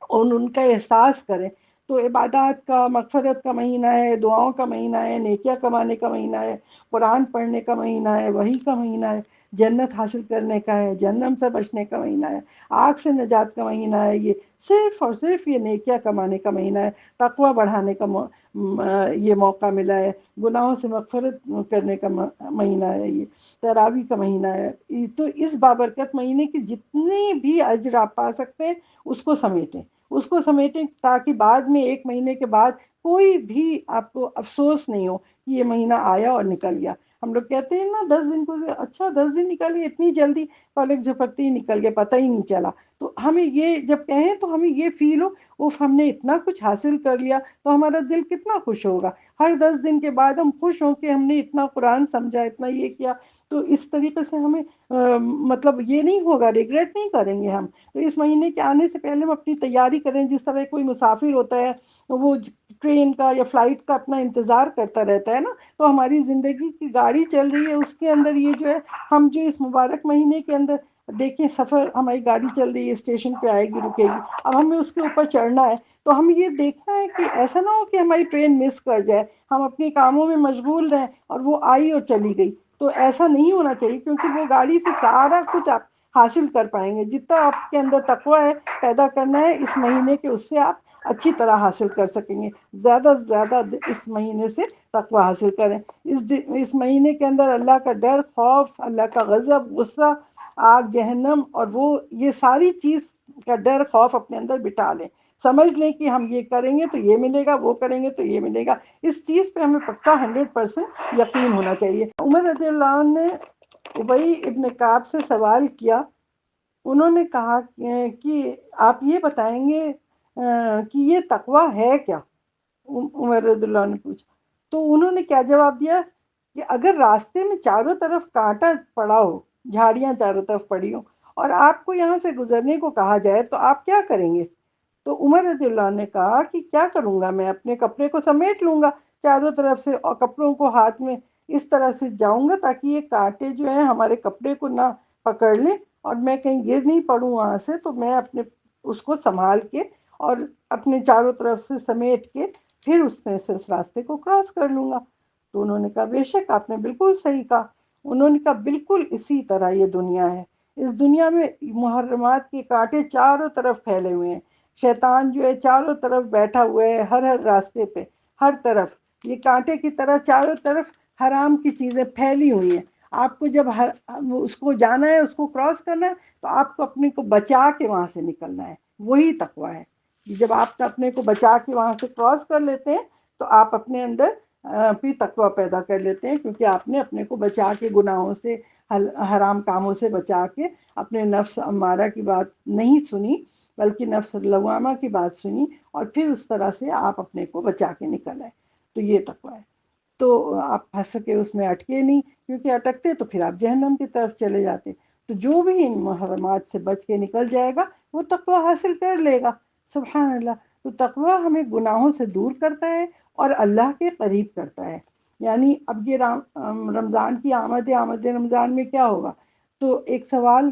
اور ان کا احساس کریں۔ تو عبادات کا، مغفرت کا مہینہ ہے، دعاؤں کا مہینہ ہے، نیکیاں کمانے کا مہینہ ہے، قرآن پڑھنے کا مہینہ ہے، وحی کا مہینہ ہے، جنت حاصل کرنے کا ہے، جہنم سے بچنے کا مہینہ ہے، آگ سے نجات کا مہینہ ہے۔ یہ صرف اور صرف یہ نیکیاں کمانے کا مہینہ ہے، تقوی بڑھانے کا یہ موقع ملا ہے، گناہوں سے مغفرت کرنے کا مہینہ ہے، یہ تراویح کا مہینہ ہے۔ تو اس بابرکت مہینے کی جتنے بھی اجر آپ پا سکتے ہیں اس کو سمیٹیں، اس کو سمیٹیں، تاکہ بعد میں 1 مہینے کے بعد کوئی بھی آپ کو افسوس نہیں ہو کہ یہ مہینہ آیا اور نکل گیا۔ ہم لوگ کہتے ہیں نا 10 دن کو، اچھا 10 دن نکل گئے، اتنی جلدی، پلک جھپکتے ہی نکل گئے، پتہ ہی نہیں چلا۔ تو ہمیں یہ جب کہیں تو ہمیں یہ فیل ہو، اوف ہم نے اتنا کچھ حاصل کر لیا، تو ہمارا دل کتنا خوش ہوگا۔ ہر 10 دن کے بعد ہم خوش ہوں کہ ہم نے اتنا قرآن سمجھا، اتنا یہ کیا۔ تو اس طریقے سے ہمیں مطلب یہ نہیں ہوگا، ریگریٹ نہیں کریں گے ہم۔ تو اس مہینے کے آنے سے پہلے ہم اپنی تیاری کریں، جس طرح کوئی مسافر ہوتا ہے وہ ٹرین کا یا فلائٹ کا اپنا انتظار کرتا رہتا ہے نا، تو ہماری زندگی کی گاڑی چل رہی ہے، اس کے اندر یہ جو ہے، ہم جو اس مبارک مہینے کے اندر دیکھیں، سفر ہماری گاڑی چل رہی ہے، اسٹیشن پہ آئے گی، رکے گی، اب ہمیں اس کے اوپر چڑھنا ہے۔ تو ہمیں یہ دیکھنا ہے کہ ایسا نہ ہو کہ ہماری ٹرین مس کر جائے، ہم اپنے کاموں میں مشغول رہیں اور وہ آئی اور چلی گئی۔ تو ایسا نہیں ہونا چاہیے، کیونکہ وہ گاڑی سے سارا کچھ آپ حاصل کر پائیں گے، جتنا آپ کے اندر تقویٰ ہے پیدا کرنا ہے اس مہینے کے، اس سے آپ اچھی طرح حاصل کر سکیں گے۔ زیادہ سے زیادہ اس مہینے سے تقویٰ حاصل کریں۔ اس مہینے کے اندر اللہ کا ڈر، خوف، اللہ کا غضب، غصہ، آگ، جہنم، اور وہ یہ ساری چیز کا ڈر، خوف اپنے اندر بٹھا لیں، سمجھ لیں کہ ہم یہ کریں گے تو یہ ملے گا، وہ کریں گے تو یہ ملے گا۔ اس چیز پہ ہمیں پکا 100% یقین ہونا چاہیے۔ عمر رضی اللہ عنہ نے ابی ابن کعب سے سوال کیا، انہوں نے کہا کہ آپ یہ بتائیں گے کہ یہ تقویٰ ہے کیا؟ عمر رضی اللہ عنہ نے پوچھا، تو انہوں نے کیا جواب دیا کہ اگر راستے میں چاروں طرف کانٹا پڑا ہو، جھاڑیاں چاروں طرف پڑی ہوں، اور آپ کو یہاں سے گزرنے کو کہا جائے تو آپ کیا کریں گے؟ تو عمر رضی اللہ عنہ نے کہا کہ کیا کروں گا، میں اپنے کپڑے کو سمیٹ لوں گا چاروں طرف سے، اور کپڑوں کو ہاتھ میں اس طرح سے جاؤں گا تاکہ یہ کانٹے جو ہیں ہمارے کپڑے کو نہ پکڑ لیں اور میں کہیں گر نہیں پڑوں وہاں سے، تو میں اپنے اس کو سنبھال کے اور اپنے چاروں طرف سے سمیٹ کے پھر اس میں سے اس راستے کو کراس کر لوں گا۔ تو انہوں نے کہا بے شک آپ نے بالکل صحیح کہا۔ انہوں نے کہا بالکل اسی طرح یہ دنیا ہے، اس دنیا میں محرمات کے کانٹے چاروں طرف پھیلے ہوئے ہیں، شیطان جو ہے چاروں طرف بیٹھا ہوا ہے، ہر راستے پہ، ہر طرف یہ کانٹے کی طرح چاروں طرف حرام کی چیزیں پھیلی ہوئی ہیں۔ آپ کو جب اس کو جانا ہے، اس کو کراس کرنا ہے، تو آپ کو اپنے کو بچا کے وہاں سے نکلنا ہے، وہی تقویٰ ہے۔ جب آپ اپنے کو بچا کے وہاں سے کراس کر لیتے ہیں تو آپ اپنے اندر بھی تقویٰ پیدا کر لیتے ہیں، کیونکہ آپ نے اپنے کو بچا کے گناہوں سے، حرام کاموں سے بچا کے اپنے نفس امارہ کی بات نہیں سنی بلکہ نفس لوامہ کی بات سنی، اور پھر اس طرح سے آپ اپنے کو بچا کے نکل آئے، تو یہ تقویٰ ہے۔ تو آپ پھنس کے اس میں اٹکے نہیں، کیونکہ اٹکتے تو پھر آپ جہنم کی طرف چلے جاتے۔ تو جو بھی ان محرمات سے بچ کے نکل جائے گا وہ تقویٰ حاصل کر لے گا۔ سبحان اللہ۔ تو تقویٰ ہمیں گناہوں سے دور کرتا ہے اور اللہ کے قریب کرتا ہے۔ یعنی اب یہ رمضان کی آمد رمضان میں کیا ہوگا؟ تو ایک سوال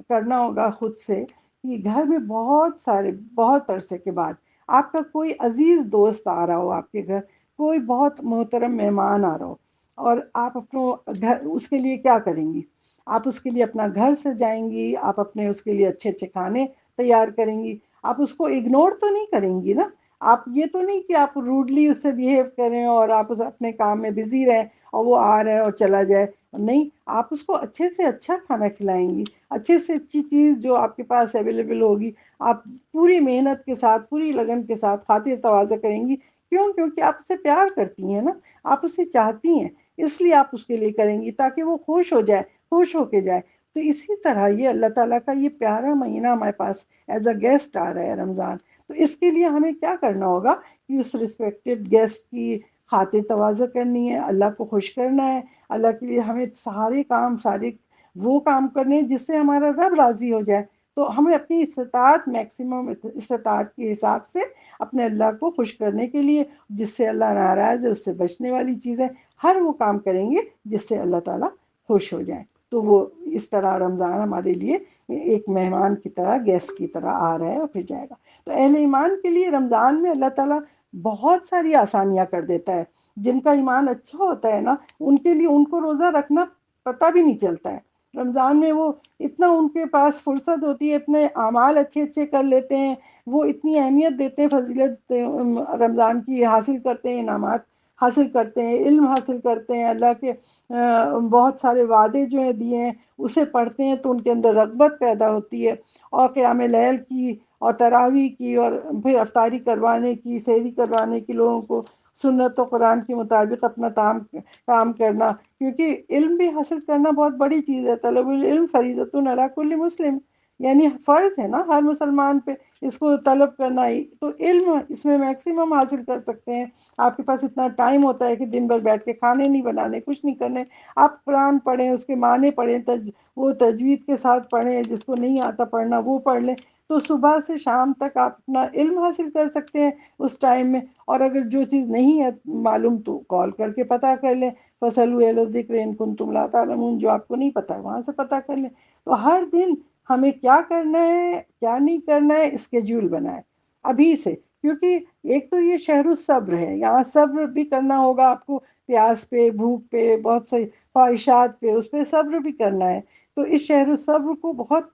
کرنا ہوگا خود سے کہ گھر میں بہت عرصے کے بعد آپ کا کوئی عزیز دوست آ رہا ہو، آپ کے گھر کوئی بہت محترم مہمان آ رہا ہو، اور آپ اس کے لیے کیا کریں گی؟ آپ اس کے لیے اپنا گھر سجائیں گی، آپ اپنے اس کے لیے اچھے اچھے کھانے تیار کریں گی، آپ اس کو اگنور تو نہیں کریں گی نا؟ آپ یہ تو نہیں کہ آپ روڈلی اس سے بیہیو کریں اور آپ اپنے کام میں بزی رہیں اور وہ آ رہے ہیں اور چلا جائے، نہیں، آپ اس کو اچھے سے اچھا کھانا کھلائیں گی، اچھے سے اچھی چیز جو آپ کے پاس اویلیبل ہوگی آپ پوری محنت کے ساتھ، پوری لگن کے ساتھ خاطر تواضع کریں گی۔ کیوں؟ کیونکہ آپ اسے پیار کرتی ہیں نا، آپ اسے چاہتی ہیں، اس لیے آپ اس کے لیے کریں گی تاکہ وہ خوش ہو جائے، خوش ہو کے جائے۔ تو اسی طرح یہ اللہ تعالیٰ کا یہ پیارا مہینہ ہمارے پاس ایز اے گیسٹ آ رہا ہے رمضان، تو اس کے لیے ہمیں کیا کرنا ہوگا کہ اس رسپیکٹڈ گیسٹ کی خاطر تواضع کرنی ہے، اللہ کو خوش کرنا ہے۔ اللہ کے لیے ہمیں سارے وہ کام کرنے ہیں جس سے ہمارا رب راضی ہو جائے۔ تو ہمیں اپنی استطاعت، میکسیمم استطاعت کے حساب سے اپنے اللہ کو خوش کرنے کے لیے، جس سے اللہ ناراض ہے اس سے بچنے والی چیزیں، ہر وہ کام کریں گے جس سے اللہ تعالیٰ خوش ہو جائے۔ تو وہ اس طرح رمضان ہمارے لیے ایک مہمان کی طرح، گیسٹ کی طرح آ رہا ہے اور پھر جائے گا۔ تو اہل ایمان کے لیے رمضان میں اللہ تعالیٰ بہت ساری آسانیاں کر دیتا ہے۔ جن کا ایمان اچھا ہوتا ہے نا، ان کے لیے ان کو روزہ رکھنا پتہ بھی نہیں چلتا ہے۔ رمضان میں وہ اتنا ان کے پاس فرصت ہوتی ہے، اتنے اعمال اچھے اچھے کر لیتے ہیں، وہ اتنی اہمیت دیتے ہیں، فضیلت رمضان کی حاصل کرتے ہیں، انعامات حاصل کرتے ہیں، علم حاصل کرتے ہیں، اللہ کے بہت سارے وعدے جو ہیں دیے ہیں اسے پڑھتے ہیں تو ان کے اندر رغبت پیدا ہوتی ہے، اور قیام لیل کی اور تراویح کی اور پھر افطاری کروانے کی، سحری کروانے کی، لوگوں کو سنت و قرآن کے مطابق اپنا کام کرنا، کیونکہ علم بھی حاصل کرنا بہت بڑی چیز ہے۔ طلب العلم فریضۃ علی کل مسلم، یعنی فرض ہے نا ہر مسلمان پہ اس کو طلب کرنا ہی۔ تو علم اس میں میکسیمم حاصل کر سکتے ہیں۔ آپ کے پاس اتنا ٹائم ہوتا ہے کہ دن بھر بیٹھ کے کھانے نہیں بنانے، کچھ نہیں کرنے، آپ قرآن پڑھیں، اس کے معنی پڑھیں، وہ تجوید کے ساتھ پڑھیں، جس کو نہیں آتا پڑھنا وہ پڑھ لیں، تو صبح سے شام تک آپ اپنا علم حاصل کر سکتے ہیں اس ٹائم میں۔ اور اگر جو چیز نہیں ہے معلوم تو کال کر کے پتہ کر لیں، فَاسْأَلُوا أَهْلَ الذِّكْرِ إِن كُنتُمْ لَا تَعْلَمُونَ، جو آپ کو نہیں پتہ ہے وہاں سے پتہ کر لیں۔ تو ہر دن ہمیں کیا کرنا ہے، کیا نہیں کرنا ہے، اسکیجول بنائیں ابھی سے، کیونکہ ایک تو یہ شہر الصبر ہے، یہاں صبر بھی کرنا ہوگا آپ کو، پیاس پہ، بھوک پہ، بہت سے خواہشات پہ، اس پہ صبر بھی کرنا ہے۔ تو اس شہر الصبر کو بہت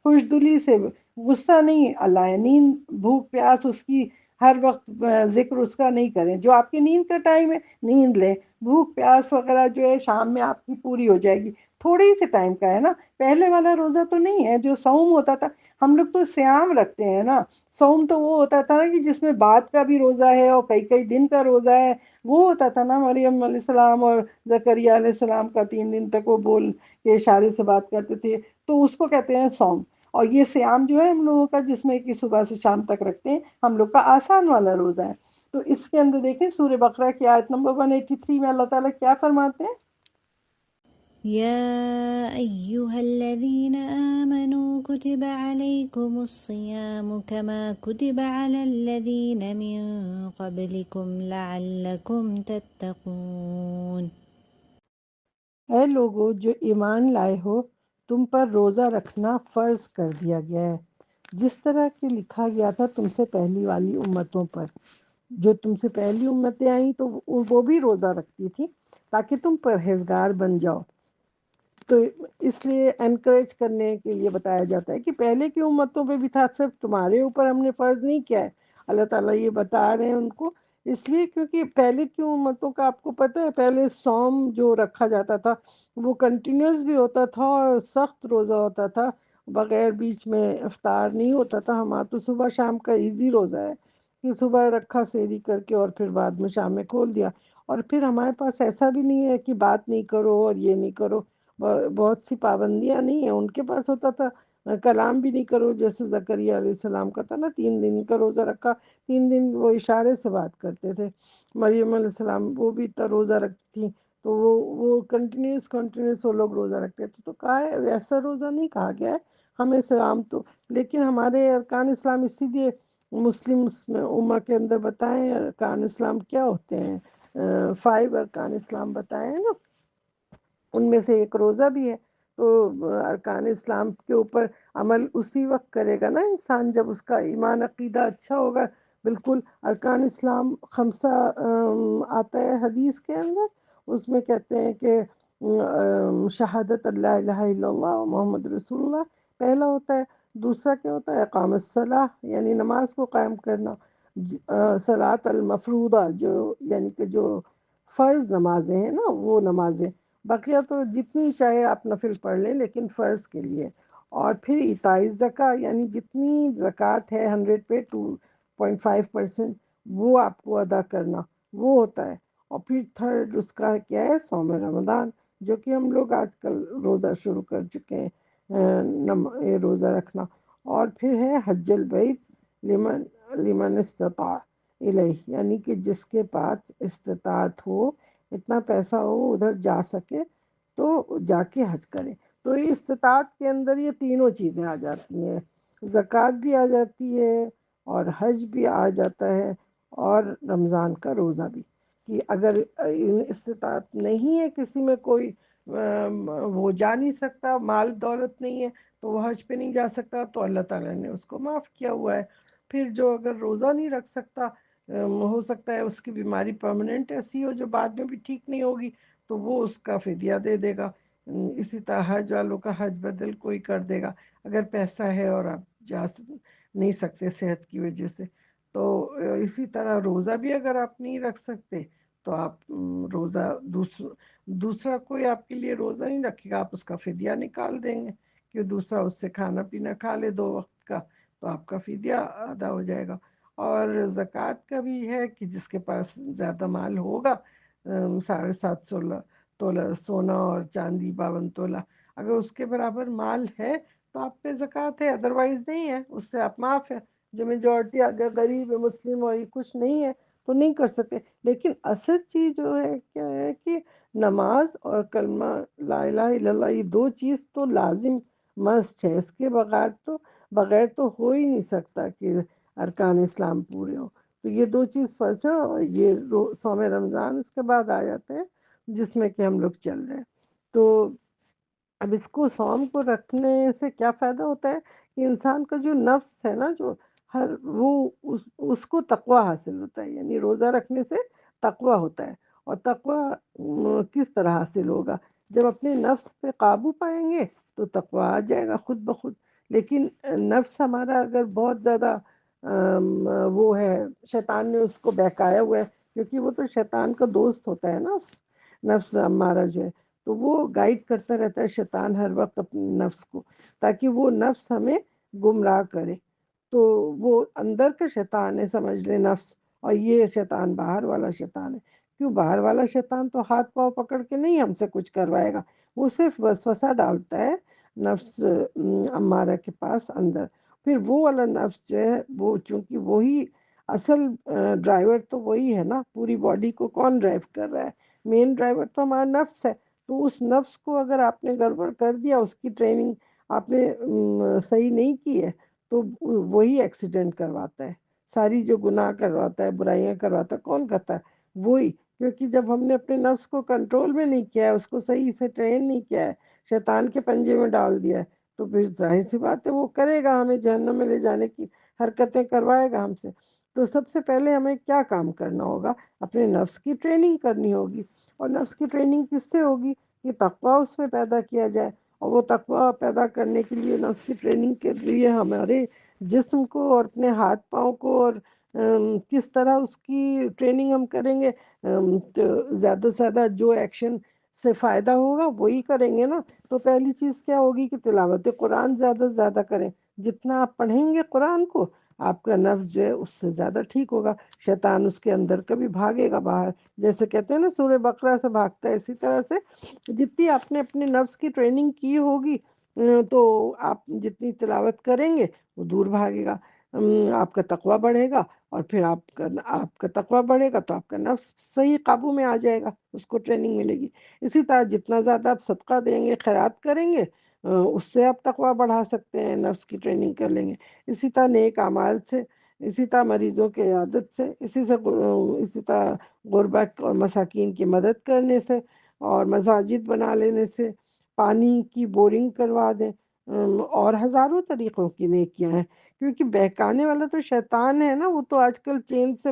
خوش دلی سے، غصہ نہیں اللہ ہے، نیند بھوک پیاس اس کی ہر وقت ذکر اس کا نہیں کریں، جو آپ کی نیند کا ٹائم ہے نیند لیں، بھوک پیاس وغیرہ جو ہے شام میں آپ کی پوری ہو جائے گی، تھوڑے ہی سے ٹائم کا ہے نا، پہلے والا روزہ تو نہیں ہے جو صوم ہوتا تھا۔ ہم لوگ تو صیام رکھتے ہیں نا، صوم تو وہ ہوتا تھا نا کہ جس میں بعد کا بھی روزہ ہے اور کئی کئی دن کا روزہ ہے، وہ ہوتا تھا نا، مریم علیہ السلام اور زکریہ علیہ السلام کا 3 دن تک وہ بول کے اشارے سے بات کرتے تھے، تو اس کو کہتے ہیں صوم۔ اور یہ صیام جو ہے ہم لوگوں کا، جس میں کہ صبح سے شام تک رکھتے ہیں، ہم لوگ کا آسان والا روزہ ہے۔ تو اس کے اندر دیکھیں سورہ بقرہ کی آیت نمبر 183 میں اللہ تعالیٰ کیا فرماتے ہیں؟ يا أيها الذين آمنوا كتب عليكم الصيام كما كتب على الذين من قبلكم لعلكم تتقون. اے لوگو جو ایمان لائے ہو، تم پر روزہ رکھنا فرض کر دیا گیا ہے، جس طرح کہ لکھا گیا تھا تم سے پہلی والی امتوں پر۔ جو تم سے پہلی امتیں آئیں تو وہ بھی روزہ رکھتی تھی تاکہ تم پرہیزگار بن جاؤ۔ تو اس لیے انکریج کرنے کے لیے بتایا جاتا ہے کہ پہلے کی امتوں پہ بھی تھا، صرف تمہارے اوپر ہم نے فرض نہیں کیا ہے۔ اللہ تعالیٰ یہ بتا رہے ہیں ان کو، اس لیے کیونکہ پہلے کی امتوں کا آپ کو پتہ ہے پہلے صوم جو رکھا جاتا تھا وہ کنٹینیوس بھی ہوتا تھا اور سخت روزہ ہوتا تھا، بغیر بیچ میں افطار نہیں ہوتا تھا۔ ہمارا تو صبح شام کا ایزی روزہ ہے کہ صبح رکھا سحری کر کے اور پھر بعد میں شام میں کھول دیا، اور پھر ہمارے پاس ایسا بھی نہیں ہے کہ بات نہیں کرو اور یہ نہیں کرو، بہت سی پابندیاں نہیں ہیں۔ ان کے پاس ہوتا تھا کلام بھی نہیں کرو، جیسے زکریا علیہ السلام کا تھا نا، 3 دن کا روزہ رکھا، 3 دن وہ اشارے سے بات کرتے تھے۔ مریم علیہ السلام وہ بھی اتنا روزہ رکھتی تھیں، تو وہ کنٹینیوس وہ لوگ روزہ رکھتے تھے۔ تو کہا ہے ویسا روزہ نہیں کہا گیا ہے ہمیں اسلام تو، لیکن ہمارے ارکان اسلام اسی لیے مسلم امہ کے اندر بتائیں ارکان اسلام کیا ہوتے ہیں، 5 ارکان اسلام بتائے ہیں نا، ان میں سے ایک روزہ بھی ہے۔ تو ارکان اسلام کے اوپر عمل اسی وقت کرے گا نا انسان جب اس کا ایمان عقیدہ اچھا ہوگا۔ بالکل ارکان اسلام خمسہ آتا ہے حدیث کے اندر، اس میں کہتے ہیں کہ شہادت اللہ الہ الا اللہ و محمد رسول اللہ پہلا ہوتا ہے، دوسرا کیا ہوتا ہے اقام الصلاح یعنی نماز کو قائم کرنا، صلاۃ المفروضہ جو یعنی کہ جو فرض نمازیں ہیں نا وہ نمازیں، بقیہ تو جتنی چاہے آپ نفل پڑھ لیں لیکن فرض کے لیے، اور پھر اعطاء زکوٰۃ یعنی جتنی زکوٰۃ ہے 100 پہ 2.5% وہ آپ کو ادا کرنا، وہ ہوتا ہے۔ اور پھر تھرڈ اس کا کیا ہے صوم رمضان، جو کہ ہم لوگ آج کل روزہ شروع کر چکے ہیں، یہ روزہ رکھنا۔ اور پھر ہے حج البیت لمن استطاع الیہ، یعنی کہ جس کے پاس استطاعت ہو، اتنا پیسہ ہو ادھر جا سکے تو جا کے حج کرے۔ تو یہ استطاعت کے اندر یہ تینوں چیزیں آ جاتی ہیں، زکوٰۃ بھی آ جاتی ہے اور حج بھی آ جاتا ہے اور رمضان کا روزہ بھی، کہ اگر استطاعت نہیں ہے کسی میں، کوئی وہ جا نہیں سکتا، مال دولت نہیں ہے تو وہ حج پہ نہیں جا سکتا، تو اللہ تعالیٰ نے اس کو معاف کیا ہوا ہے۔ پھر جو اگر روزہ نہیں رکھ سکتا، ہو سکتا ہے اس کی بیماری پرماننٹ ایسی ہو جو بعد میں بھی ٹھیک نہیں ہوگی، تو وہ اس کا فدیہ دے دے گا۔ اسی طرح حج والوں کا حج بدل کوئی کر دے گا، اگر پیسہ ہے اور آپ جا نہیں سکتے صحت کی وجہ سے۔ تو اسی طرح روزہ بھی اگر آپ نہیں رکھ سکتے تو آپ روزہ دوسرا کوئی آپ کے لیے روزہ نہیں رکھے گا، آپ اس کا فدیہ نکال دیں گے کہ دوسرا اس سے کھانا پینا کھا لے 2 وقت کا، تو آپ کا فدیہ ادا ہو جائے گا۔ اور زکوٰۃ کا بھی ہے کہ جس کے پاس زیادہ مال ہوگا، 750 تولہ سونا اور چاندی 52 تولہ، اگر اس کے برابر مال ہے تو آپ پہ زکوٰۃ ہے، ادروائز نہیں ہے، اس سے آپ معاف ہے۔ جو میجورٹی اگر غریب ہے مسلم اور یہ کچھ نہیں ہے تو نہیں کر سکتے۔ لیکن اصل چیز جو ہے کیا ہے کہ نماز اور کلمہ لا الہ الا اللہ، یہ 2 چیز تو لازم مسٹ ہے، اس کے بغیر تو ہو ہی نہیں سکتا کہ ارکان اسلام پورے ہوں۔ تو یہ 2 چیز فرض ہے، اور یہ صوم رمضان اس کے بعد آ جاتے ہیں جس میں کہ ہم لوگ چل رہے ہیں۔ تو اب اس کو صوم کو رکھنے سے کیا فائدہ ہوتا ہے کہ انسان کا جو نفس ہے نا، جو وہ اس کو تقوی حاصل ہوتا ہے، یعنی روزہ رکھنے سے تقوی ہوتا ہے۔ اور تقوی کس طرح حاصل ہوگا؟ جب اپنے نفس پہ قابو پائیں گے تو تقوی آ جائے گا خود بخود۔ لیکن نفس ہمارا اگر بہت زیادہ وہ ہے، شیطان نے اس کو بہکایا ہوا ہے، کیونکہ وہ تو شیطان کا دوست ہوتا ہے نا، نفس ہمارا جو ہے، تو وہ گائیڈ کرتا رہتا ہے شیطان ہر وقت اپنے نفس کو، تاکہ وہ نفس ہمیں گمراہ کرے۔ تو وہ اندر کا شیطان ہے سمجھ لیں نفس، اور یہ شیطان باہر والا شیطان ہے۔ کیوں؟ باہر والا شیطان تو ہاتھ پاؤں پکڑ کے نہیں ہم سے کچھ کروائے گا، وہ صرف وسوسہ ڈالتا ہے نفس امارہ کے پاس اندر۔ پھر وہ والا نفس جو ہے وہ چونکہ وہی اصل ڈرائیور تو وہی ہے نا، پوری باڈی کو کون ڈرائیو کر رہا ہے؟ مین ڈرائیور تو ہمارا نفس ہے. تو اس نفس کو اگر آپ نے گڑبڑ کر دیا، اس کی ٹریننگ آپ نے صحیح نہیں کی ہے، تو وہی ایکسیڈنٹ کرواتا ہے. ساری جو گناہ کرواتا ہے، برائیاں کرواتا ہے، کون کرتا ہے؟ وہی. کیونکہ جب ہم نے اپنے نفس کو کنٹرول میں نہیں کیا ہے، اس کو صحیح سے ٹرین نہیں کیا ہے، شیطان کے پنجے میں ڈال دیا ہے، تو پھر ظاہر سی بات ہے وہ کرے گا، ہمیں جہنم میں لے جانے کی حرکتیں کروائے گا ہم سے. تو سب سے پہلے ہمیں کیا کام کرنا ہوگا؟ اپنے نفس کی ٹریننگ کرنی ہوگی. اور نفس کی ٹریننگ کس سے ہوگی؟ کہ تقویٰ اس میں پیدا کیا جائے. اور وہ تقویٰ پیدا کرنے کے لیے، نفس کی ٹریننگ کے لیے ہمارے جسم کو اور اپنے ہاتھ پاؤں کو، اور کس طرح اس کی ٹریننگ ہم کریں گے، تو زیادہ سے زیادہ جو ایکشن سے فائدہ ہوگا وہی کریں گے نا. تو پہلی چیز کیا ہوگی کہ تلاوت قرآن زیادہ سے زیادہ کریں. جتنا آپ پڑھیں گے قرآن کو، آپ کا نفس جو ہے اس سے زیادہ ٹھیک ہوگا. شیطان اس کے اندر کبھی بھاگے گا باہر. جیسے کہتے ہیں نا سورہ بقرہ سے بھاگتا ہے، اسی طرح سے جتنی آپ نے اپنے نفس کی ٹریننگ کی ہوگی، تو آپ جتنی تلاوت کریں گے وہ دور بھاگے گا. آپ کا تقویٰ بڑھے گا، اور پھر آپ کا تقویٰ بڑھے گا تو آپ کا نفس صحیح قابو میں آ جائے گا، اس کو ٹریننگ ملے گی. اسی طرح جتنا زیادہ آپ صدقہ دیں گے، خیرات کریں گے، اس سے آپ تقویٰ بڑھا سکتے ہیں، نفس کی ٹریننگ کر لیں گے. اسی طرح نیک اعمال سے، اسی طرح مریضوں کی عیادت سے، اسی طرح غربا اور مساکین کی مدد کرنے سے، اور مساجد بنا لینے سے، پانی کی بورنگ کروا دیں، اور ہزاروں طریقوں کی نیکیاں ہیں. کیونکہ بہکانے والا تو شیطان ہے نا، وہ تو آج کل چین سے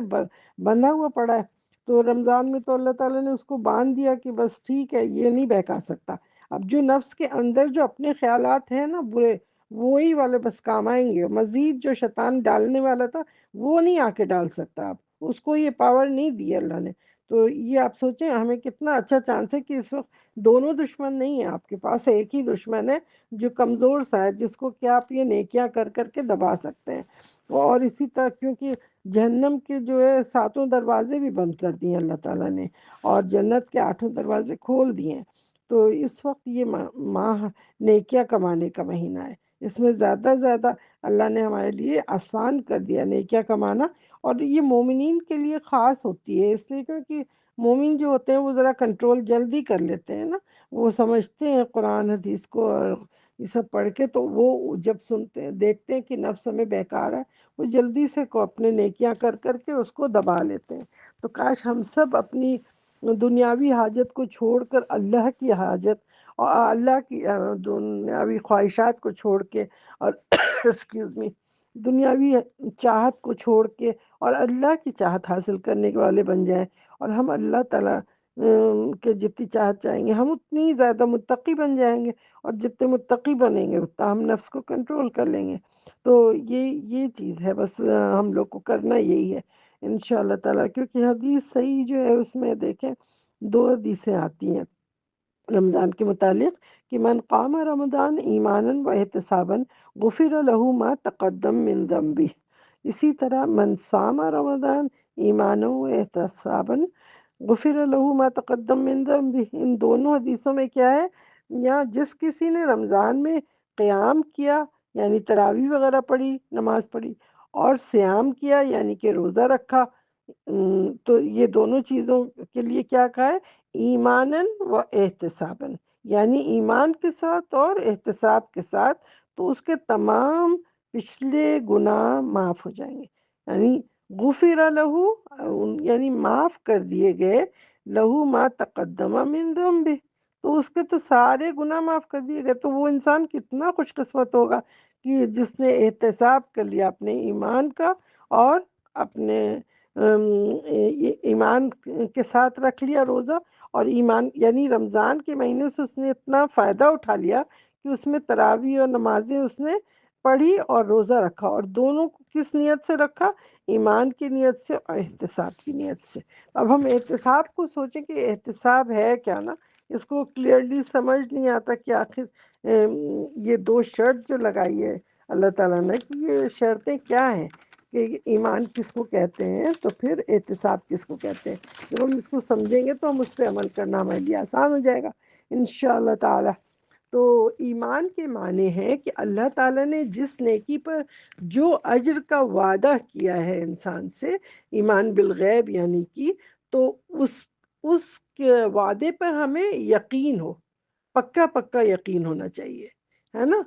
بندھا ہوا پڑا ہے. تو رمضان میں تو اللہ تعالیٰ نے اس کو باندھ دیا کہ بس ٹھیک ہے، یہ نہیں بہکا سکتا. اب جو نفس کے اندر جو اپنے خیالات ہیں نا برے، وہی والے بس کام آئیں گے. مزید جو شیطان ڈالنے والا تھا وہ نہیں آ کے ڈال سکتا. آپ اس کو یہ پاور نہیں دی اللہ نے. تو یہ آپ سوچیں ہمیں کتنا اچھا چانس ہے کہ اس وقت دونوں دشمن نہیں ہیں آپ کے پاس، ایک ہی دشمن ہے جو کمزور سا ہے، جس کو کیا آپ یہ نیکیاں کر کر کے دبا سکتے ہیں. اور اسی طرح کیونکہ جہنم کے جو ہے 7 دروازے بھی بند کر دیے اللہ تعالیٰ نے، اور جنت کے 8 دروازے کھول دیے ہیں. تو اس وقت یہ ماہ نیکیاں کمانے کا مہینہ ہے. اس میں زیادہ سے زیادہ اللہ نے ہمارے لیے آسان کر دیا نیکیاں کمانا. اور یہ مومنین کے لیے خاص ہوتی ہے، اس لیے کیونکہ مومن جو ہوتے ہیں وہ ذرا کنٹرول جلدی کر لیتے ہیں نا. وہ سمجھتے ہیں قرآن حدیث کو اور یہ سب پڑھ کے، تو وہ جب سنتے ہیں دیکھتے ہیں کہ نفس ہمیں بیکار ہے، وہ جلدی سے کو اپنے نیکیاں کر کر کے اس کو دبا لیتے ہیں. تو کاش ہم سب اپنی دنیاوی حاجت کو چھوڑ کر اللہ کی حاجت اور اللہ کی دنیاوی خواہشات کو چھوڑ کے، اور ایکسکیوز می، دنیاوی چاہت کو چھوڑ کے اور اللہ کی چاہت حاصل کرنے کے والے بن جائیں. اور ہم اللہ تعالیٰ کہ جتنی چاہت چاہیں گے ہم اتنی زیادہ متقی بن جائیں گے. اور جتنے متقی بنیں گے اتنا ہم نفس کو کنٹرول کر لیں گے. تو یہ چیز ہے، بس ہم لوگ کو کرنا یہی ہے انشاءاللہ تعالیٰ. کیونکہ حدیث صحیح جو ہے اس میں دیکھیں 2 حدیثیں آتی ہیں رمضان کے متعلق کہ من قام رمضان ایمانا و احتسابا غفر له ما تقدم من ذنبه. اسی طرح من صام رمضان ایمانا و احتسابا غفر له ما تقدم من ذنبه. ان دونوں حدیثوں میں کیا ہے؟ یا جس کسی نے رمضان میں قیام کیا یعنی تراویح وغیرہ پڑھی، نماز پڑھی، اور صیام کیا یعنی کہ روزہ رکھا، تو یہ دونوں چیزوں کے لیے کیا کہا ہے؟ ایماناً و احتساباً، یعنی ایمان کے ساتھ اور احتساب کے ساتھ، تو اس کے تمام پچھلے گناہ معاف ہو جائیں گے. یعنی غفر لہو، یعنی معاف کر دیے گئے، لہو ما تقدم من ذنبہ، تو اس کے تو سارے گناہ معاف کر دیے گئے. تو وہ انسان کتنا خوش قسمت ہوگا کہ جس نے احتساب کر لیا اپنے ایمان کا، اور اپنے ایمان کے ساتھ رکھ لیا روزہ. اور ایمان یعنی رمضان کے مہینے سے اس نے اتنا فائدہ اٹھا لیا کہ اس میں تراویح اور نمازیں اس نے پڑھی اور روزہ رکھا، اور دونوں کو کس نیت سے رکھا؟ ایمان کی نیت سے اور احتساب کی نیت سے. اب ہم احتساب کو سوچیں کہ احتساب ہے کیا نا، اس کو کلیئرلی سمجھ نہیں آتا کہ آخر یہ 2 شرط جو لگائی ہے اللہ تعالیٰ نے کہ یہ شرطیں کیا ہیں، کہ ایمان کس کو کہتے ہیں تو پھر احتساب کس کو کہتے ہیں. جب ہم اس کو سمجھیں گے تو ہم اس پہ عمل کرنا ہمارے لیے آسان ہو جائے گا انشاءاللہ تعالی. تو ایمان کے معنی ہے کہ اللہ تعالیٰ نے جس نیکی پر جو اجر کا وعدہ کیا ہے انسان سے، ایمان بالغیب یعنی کہ، تو اس کے وعدے پر ہمیں یقین ہو، پکا پکا یقین ہونا چاہیے، ہے نا۔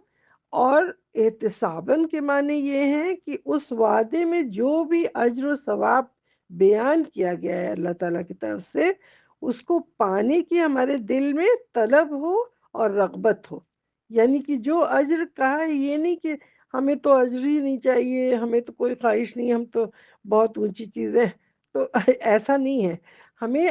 اور احتساباً کے معنی یہ ہیں کہ اس وعدے میں جو بھی اجر و ثواب بیان کیا گیا ہے اللہ تعالیٰ کی طرف سے، اس کو پانے کی ہمارے دل میں طلب ہو اور رغبت ہو۔ یعنی کہ جو اجر کہا ہے، یہ نہیں کہ ہمیں تو اجر ہی نہیں چاہیے، ہمیں تو کوئی خواہش نہیں، ہم تو بہت اونچی چیزیں، تو ایسا نہیں ہے۔ ہمیں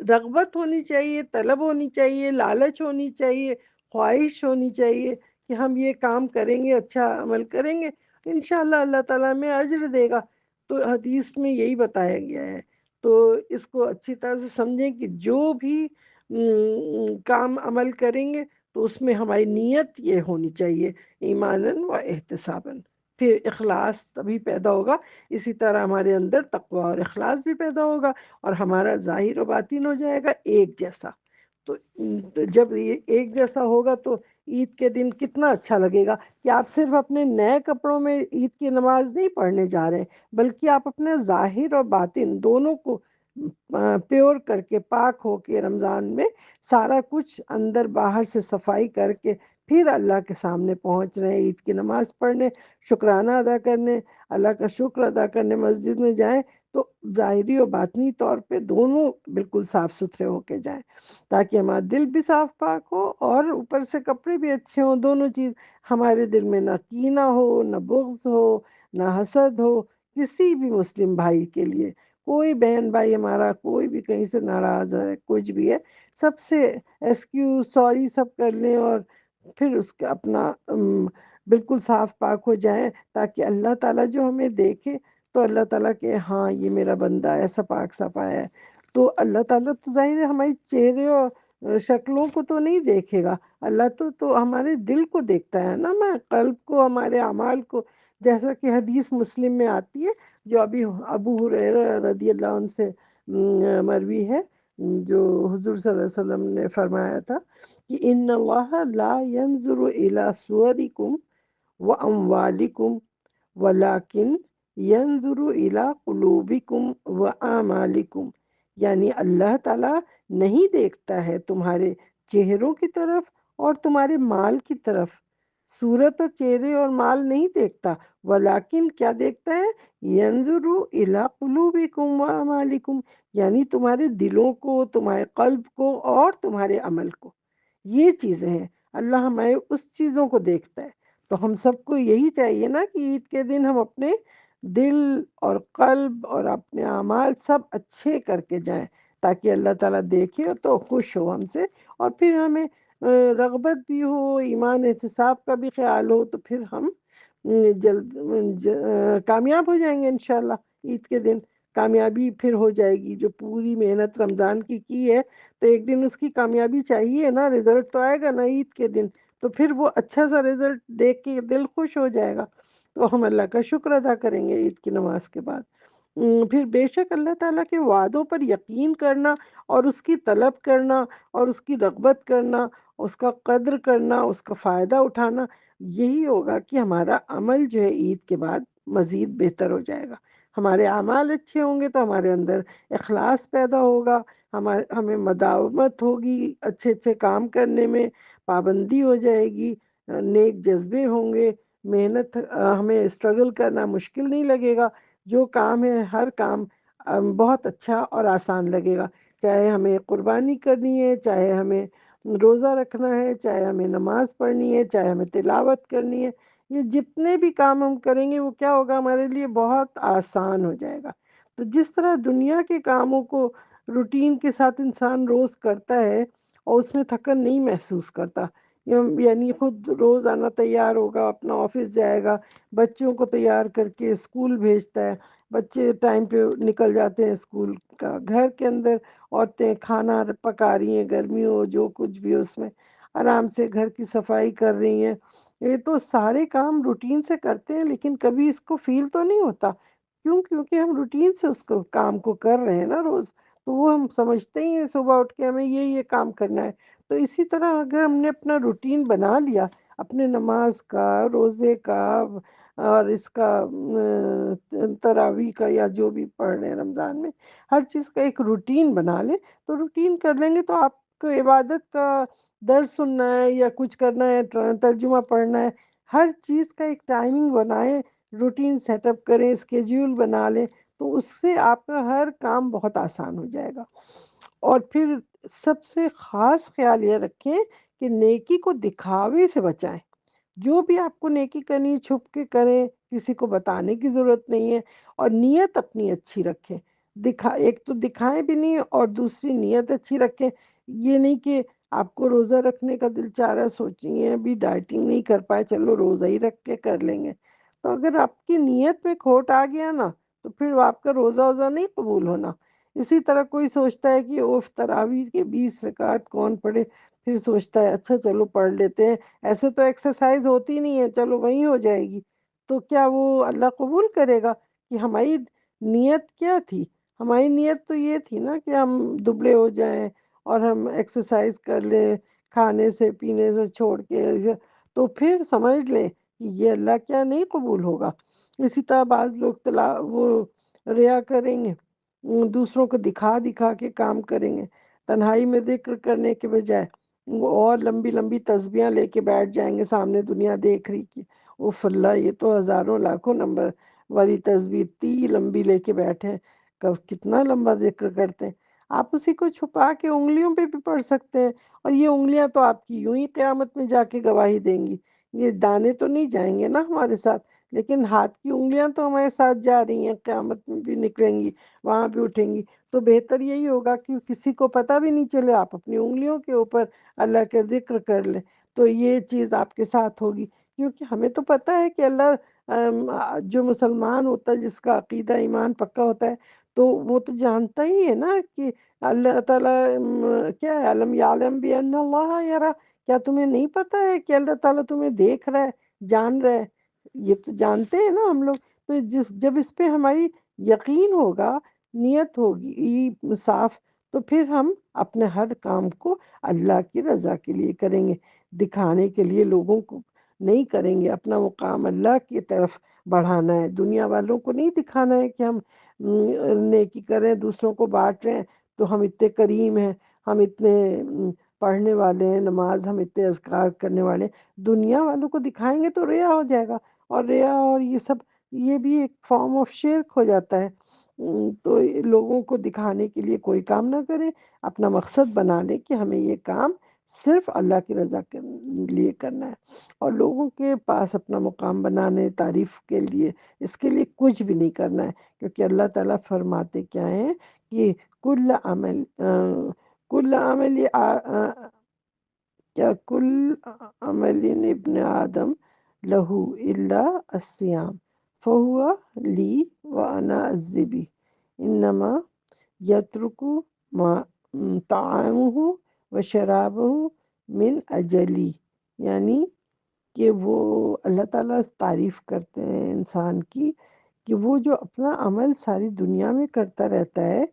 رغبت ہونی چاہیے، طلب ہونی چاہیے، لالچ ہونی چاہیے، خواہش ہونی چاہیے کہ ہم یہ کام کریں گے، اچھا عمل کریں گے، انشاءاللہ اللہ تعالیٰ ہمیں اجر دے گا۔ تو حدیث میں یہی بتایا گیا ہے۔ تو اس کو اچھی طرح سے سمجھیں کہ جو بھی کام عمل کریں گے تو اس میں ہماری نیت یہ ہونی چاہیے، ایماناً و احتساباً، پھر اخلاص تبھی پیدا ہوگا۔ اسی طرح ہمارے اندر تقوی اور اخلاص بھی پیدا ہوگا، اور ہمارا ظاہر و باطن ہو جائے گا ایک جیسا۔ تو جب یہ ایک جیسا ہوگا تو عید کے دن کتنا اچھا لگے گا کہ آپ صرف اپنے نئے کپڑوں میں عید کی نماز نہیں پڑھنے جا رہے ہیں، بلکہ آپ اپنے ظاہر اور باطن دونوں کو پیور کر کے، پاک ہو کے، رمضان میں سارا کچھ اندر باہر سے صفائی کر کے پھر اللہ کے سامنے پہنچ رہے ہیں عید کی نماز پڑھنے، شکرانہ ادا کرنے، اللہ کا شکر ادا کرنے مسجد میں جائیں، تو ظاہری اور باطنی طور پہ دونوں بالکل صاف ستھرے ہو کے جائیں، تاکہ ہمارا دل بھی صاف پاک ہو اور اوپر سے کپڑے بھی اچھے ہوں۔ دونوں چیز ہمارے دل میں نہ کینہ ہو، نہ بغض ہو، نہ حسد ہو کسی بھی مسلم بھائی کے لیے۔ کوئی بہن بھائی ہمارا کوئی بھی کہیں سے ناراض ہے، کچھ بھی ہے، سب سے ایکسکیوز سوری سب کر لیں، اور پھر اس کا اپنا بالکل صاف پاک ہو جائیں، تاکہ اللہ تعالیٰ جو ہمیں دیکھے تو اللہ تعالیٰ کہ ہاں یہ میرا بندہ ایسا پاک صفا ہے۔ تو اللہ تعالیٰ تو ظاہر ہے ہمارے چہرے اور شکلوں کو تو نہیں دیکھے گا، اللہ تو ہمارے دل کو دیکھتا ہے نا، میں قلب کو، ہمارے اعمال کو، جیسا کہ حدیث مسلم میں آتی ہے، جو ابھی ابو ہریرہ رضی اللہ عنہ سے مروی ہے، جو حضور صلی اللہ علیہ وسلم نے فرمایا تھا کہ ان اللہ لا ينظر الى صورکم واموالکم ولیکن ينظر الى قلوبکم واعمالکم، یعنی اللہ تعالیٰ نہیں دیکھتا ہے تمہارے چہروں کی طرف اور تمہارے مال کی طرف، صورت اور چہرے اور مال نہیں دیکھتا، ولیکن کیا دیکھتا ہے، ینظر الی قلوبکم واعمالکم، یعنی تمہارے دلوں کو، تمہارے قلب کو اور تمہارے عمل کو۔ یہ چیزیں ہیں، اللہ ہمیں اس چیزوں کو دیکھتا ہے۔ تو ہم سب کو یہی چاہیے نا کہ عید کے دن ہم اپنے دل اور قلب اور اپنے اعمال سب اچھے کر کے جائیں، تاکہ اللہ تعالیٰ دیکھے تو خوش ہو ہم سے، اور پھر ہمیں رغبت بھی ہو، ایمان احتساب کا بھی خیال ہو، تو پھر ہم جلد کامیاب ہو جائیں گے انشاءاللہ۔ عید کے دن کامیابی پھر ہو جائے گی، جو پوری محنت رمضان کی ہے، تو ایک دن اس کی کامیابی چاہیے نا، رزلٹ تو آئے گا نا عید کے دن، تو پھر وہ اچھا سا رزلٹ دیکھ کے دل خوش ہو جائے گا، تو ہم اللہ کا شکر ادا کریں گے عید کی نماز کے بعد۔ پھر بے شک اللہ تعالیٰ کے وعدوں پر یقین کرنا، اور اس کی طلب کرنا، اور اس کی رغبت کرنا، اس کا قدر کرنا، اس کا فائدہ اٹھانا، یہی ہوگا کہ ہمارا عمل جو ہے عید کے بعد مزید بہتر ہو جائے گا۔ ہمارے اعمال اچھے ہوں گے تو ہمارے اندر اخلاص پیدا ہوگا، ہمیں مداومت ہوگی اچھے اچھے کام کرنے میں، پابندی ہو جائے گی، نیک جذبے ہوں گے، محنت، ہمیں اسٹرگل کرنا مشکل نہیں لگے گا، جو کام ہے ہر کام بہت اچھا اور آسان لگے گا، چاہے ہمیں قربانی کرنی ہے، چاہے ہمیں روزہ رکھنا ہے، چاہے ہمیں نماز پڑھنی ہے، چاہے ہمیں تلاوت کرنی ہے، یہ جتنے بھی کام ہم کریں گے وہ کیا ہوگا، ہمارے لیے بہت آسان ہو جائے گا۔ تو جس طرح دنیا کے کاموں کو روٹین کے ساتھ انسان روز کرتا ہے اور اس میں تھکن نہیں محسوس کرتا، یعنی خود روزانہ تیار ہوگا، اپنا آفس جائے گا، بچوں کو تیار کر کے اسکول بھیجتا ہے، بچے ٹائم پہ نکل جاتے ہیں اسکول کا، گھر کے اندر عورتیں کھانا پکا رہی ہیں، گرمی ہو جو کچھ بھی، اس میں آرام سے گھر کی صفائی کر رہی ہیں، یہ تو سارے کام روٹین سے کرتے ہیں، لیکن کبھی اس کو فیل تو نہیں ہوتا، کیوں؟ کیونکہ ہم روٹین سے اس کو کام کو کر رہے ہیں نا روز، تو وہ ہم سمجھتے ہی ہیں صبح اٹھ کے ہمیں یہ کام کرنا ہے. تو اسی طرح اگر ہم نے اپنا روٹین بنا لیا اپنے نماز کا، روزے کا اور اس کا تراویح کا یا جو بھی پڑھ رہے ہیں رمضان میں، ہر چیز کا ایک روٹین بنا لیں تو روٹین کر لیں گے تو آپ کو عبادت کا درس سننا ہے یا کچھ کرنا ہے، ترجمہ پڑھنا ہے، ہر چیز کا ایک ٹائمنگ بنائیں، روٹین سیٹ اپ کریں، اسکیڈول بنا لیں تو اس سے آپ کا ہر کام بہت آسان ہو جائے گا. اور پھر سب سے خاص خیال یہ رکھیں کہ نیکی کو دکھاوے سے بچائیں. جو بھی آپ کو نیکی کرنی چھپ کے کریں، کسی کو بتانے کی ضرورت نہیں ہے، اور نیت اپنی اچھی رکھیں. ایک تو دکھائیں بھی نہیں اور دوسری نیت اچھی رکھیں. یہ نہیں کہ آپ کو روزہ رکھنے کا دل چاہ رہا ہے، سوچیے ابھی ڈائٹنگ نہیں کر پائے، چلو روزہ ہی رکھ کے کر لیں گے. تو اگر آپ کی نیت میں کھوٹ آ گیا نا تو پھر آپ کا روزہ نہیں قبول ہونا. اسی طرح کوئی سوچتا ہے کہ اوف تراویح کے 20 رکعت کون پڑھے، پھر سوچتا ہے اچھا چلو پڑھ لیتے ہیں، ایسے تو ایکسرسائز ہوتی نہیں ہے، چلو وہیں ہو جائے گی. تو کیا وہ اللہ قبول کرے گا؟ کہ ہماری نیت کیا تھی؟ ہماری نیت تو یہ تھی نا کہ ہم دبلے ہو جائیں اور ہم ایکسرسائز کر لیں کھانے سے پینے سے چھوڑ کے. تو پھر سمجھ لیں کہ یہ اللہ کیا نہیں قبول ہوگا. اسی طرح بعض لوگ وہ ریا کریں گے، دوسروں کو دکھا دکھا کے کام کریں گے، تنہائی میں ذکر کرنے کے بجائے وہ اور لمبی لمبی تسبیحاں لے کے بیٹھ جائیں گے، سامنے دنیا دیکھ رہی کہ اوف اللہ یہ تو ہزاروں لاکھوں نمبر والی تسبیح اتنی لمبی لے کے بیٹھے ہیں، کتنا لمبا ذکر کرتے ہیں. آپ اسی کو چھپا کے انگلیوں پہ بھی پڑھ سکتے ہیں، اور یہ انگلیاں تو آپ کی یوں ہی قیامت میں جا کے گواہی دیں گی. یہ دانے تو نہیں جائیں گے نا ہمارے ساتھ، لیکن ہاتھ کی انگلیاں تو ہمارے ساتھ جا رہی ہیں، قیامت میں بھی نکلیں گی، وہاں بھی اٹھیں گی. تو بہتر یہی ہوگا کہ کسی کو پتہ بھی نہیں چلے، آپ اپنی انگلیوں کے اوپر اللہ کا ذکر کر لیں تو یہ چیز آپ کے ساتھ ہوگی. کیونکہ ہمیں تو پتہ ہے کہ اللہ جو مسلمان ہوتا ہے، جس کا عقیدہ ایمان پکا ہوتا ہے، تو وہ تو جانتا ہی ہے نا کہ اللہ تعالیٰ کیا ہے، علم یعلم بان اللہ یرا، کیا تمہیں نہیں پتہ ہے کہ اللہ تعالیٰ تمہیں دیکھ رہا ہے، جان رہا ہے. یہ تو جانتے ہیں نا ہم لوگ. تو جب اس پہ ہماری یقین ہوگا، نیت ہوگی صاف، تو پھر ہم اپنے ہر کام کو اللہ کی رضا کے لیے کریں گے، دکھانے کے لیے لوگوں کو نہیں کریں گے. اپنا مقام اللہ کی طرف بڑھانا ہے، دنیا والوں کو نہیں دکھانا ہے کہ ہم نیکی کریں، دوسروں کو بانٹ رہے ہیں تو ہم اتنے کریم ہیں، ہم اتنے پڑھنے والے ہیں نماز، ہم اتنے اذکار کرنے والے ہیں. دنیا والوں کو دکھائیں گے تو ریا ہو جائے گا، اور ریا اور یہ سب یہ بھی ایک فارم آف شرک ہو جاتا ہے. تو لوگوں کو دکھانے کے لیے کوئی کام نہ کریں، اپنا مقصد بنا لیں کہ ہمیں یہ کام صرف اللہ کی رضا کے لیے کرنا ہے، اور لوگوں کے پاس اپنا مقام بنانے، تعریف کے لیے، اس کے لیے کچھ بھی نہیں کرنا ہے. کیونکہ اللہ تعالیٰ فرماتے کیا ہیں کہ کل عمل کل عمل ابن آدم لہو الا الصیام فہو لی وانا اجزی انما یترک ما طعامہ و شرابہ من اجلی. یعنی کہ وہ اللہ تعالیٰ تعریف کرتے ہیں انسان کی کہ وہ جو اپنا عمل ساری دنیا میں کرتا رہتا ہے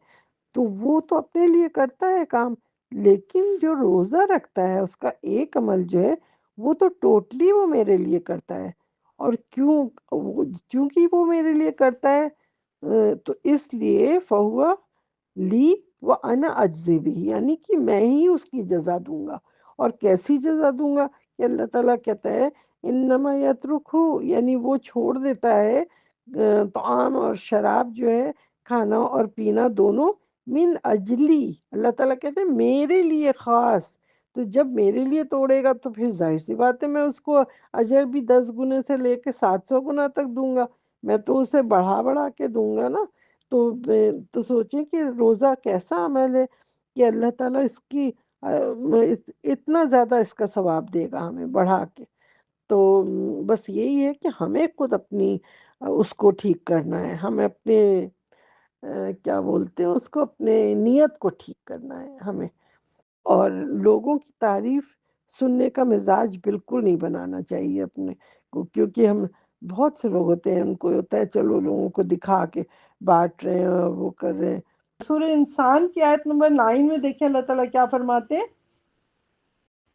تو وہ تو اپنے لیے کرتا ہے کام، لیکن جو روزہ رکھتا ہے اس کا ایک عمل جو ہے وہ تو ٹوٹلی وہ میرے لیے کرتا ہے. اور چونکہ وہ میرے لیے کرتا ہے تو اس لیے فہوا لی و انا اجزی بھی، یعنی کہ میں ہی اس کی جزا دوں گا. اور کیسی جزا دوں گا؟ کہ اللہ تعالیٰ کہتا ہے انما یترکہ، یعنی وہ چھوڑ دیتا ہے طعام اور شراب جو ہے، کھانا اور پینا دونوں، من اجلی، اللہ تعالیٰ کہتے ہیں میرے لیے خاص. تو جب میرے لیے توڑے گا تو پھر ظاہر سی بات ہے میں اس کو اجر بھی 10 گنے سے لے کے 700 گنا تک دوں گا، میں تو اسے بڑھا بڑھا کے دوں گا نا. تو سوچیں کہ روزہ کیسا عمل ہے کہ اللہ تعالیٰ اس کی اتنا زیادہ اس کا ثواب دے گا ہمیں بڑھا کے. تو بس یہی ہے کہ ہمیں خود اپنی اس کو ٹھیک کرنا ہے، ہمیں اپنے کیا بولتے ہیں اس کو، اپنے نیت کو ٹھیک کرنا ہے ہمیں. اور لوگوں کی تعریف سننے کا مزاج بالکل نہیں بنانا چاہیے اپنے کو. کیونکہ ہم بہت سے لوگ ہوتے ہیں ان کو ہوتا ہے چلو لوگوں کو دکھا کے بانٹ رہے ہیں اور وہ کر رہے ہیں، سورہ انسان کی آیت نمبر 9 میں دیکھیں اللہ تعالیٰ کیا فرماتے ہیں،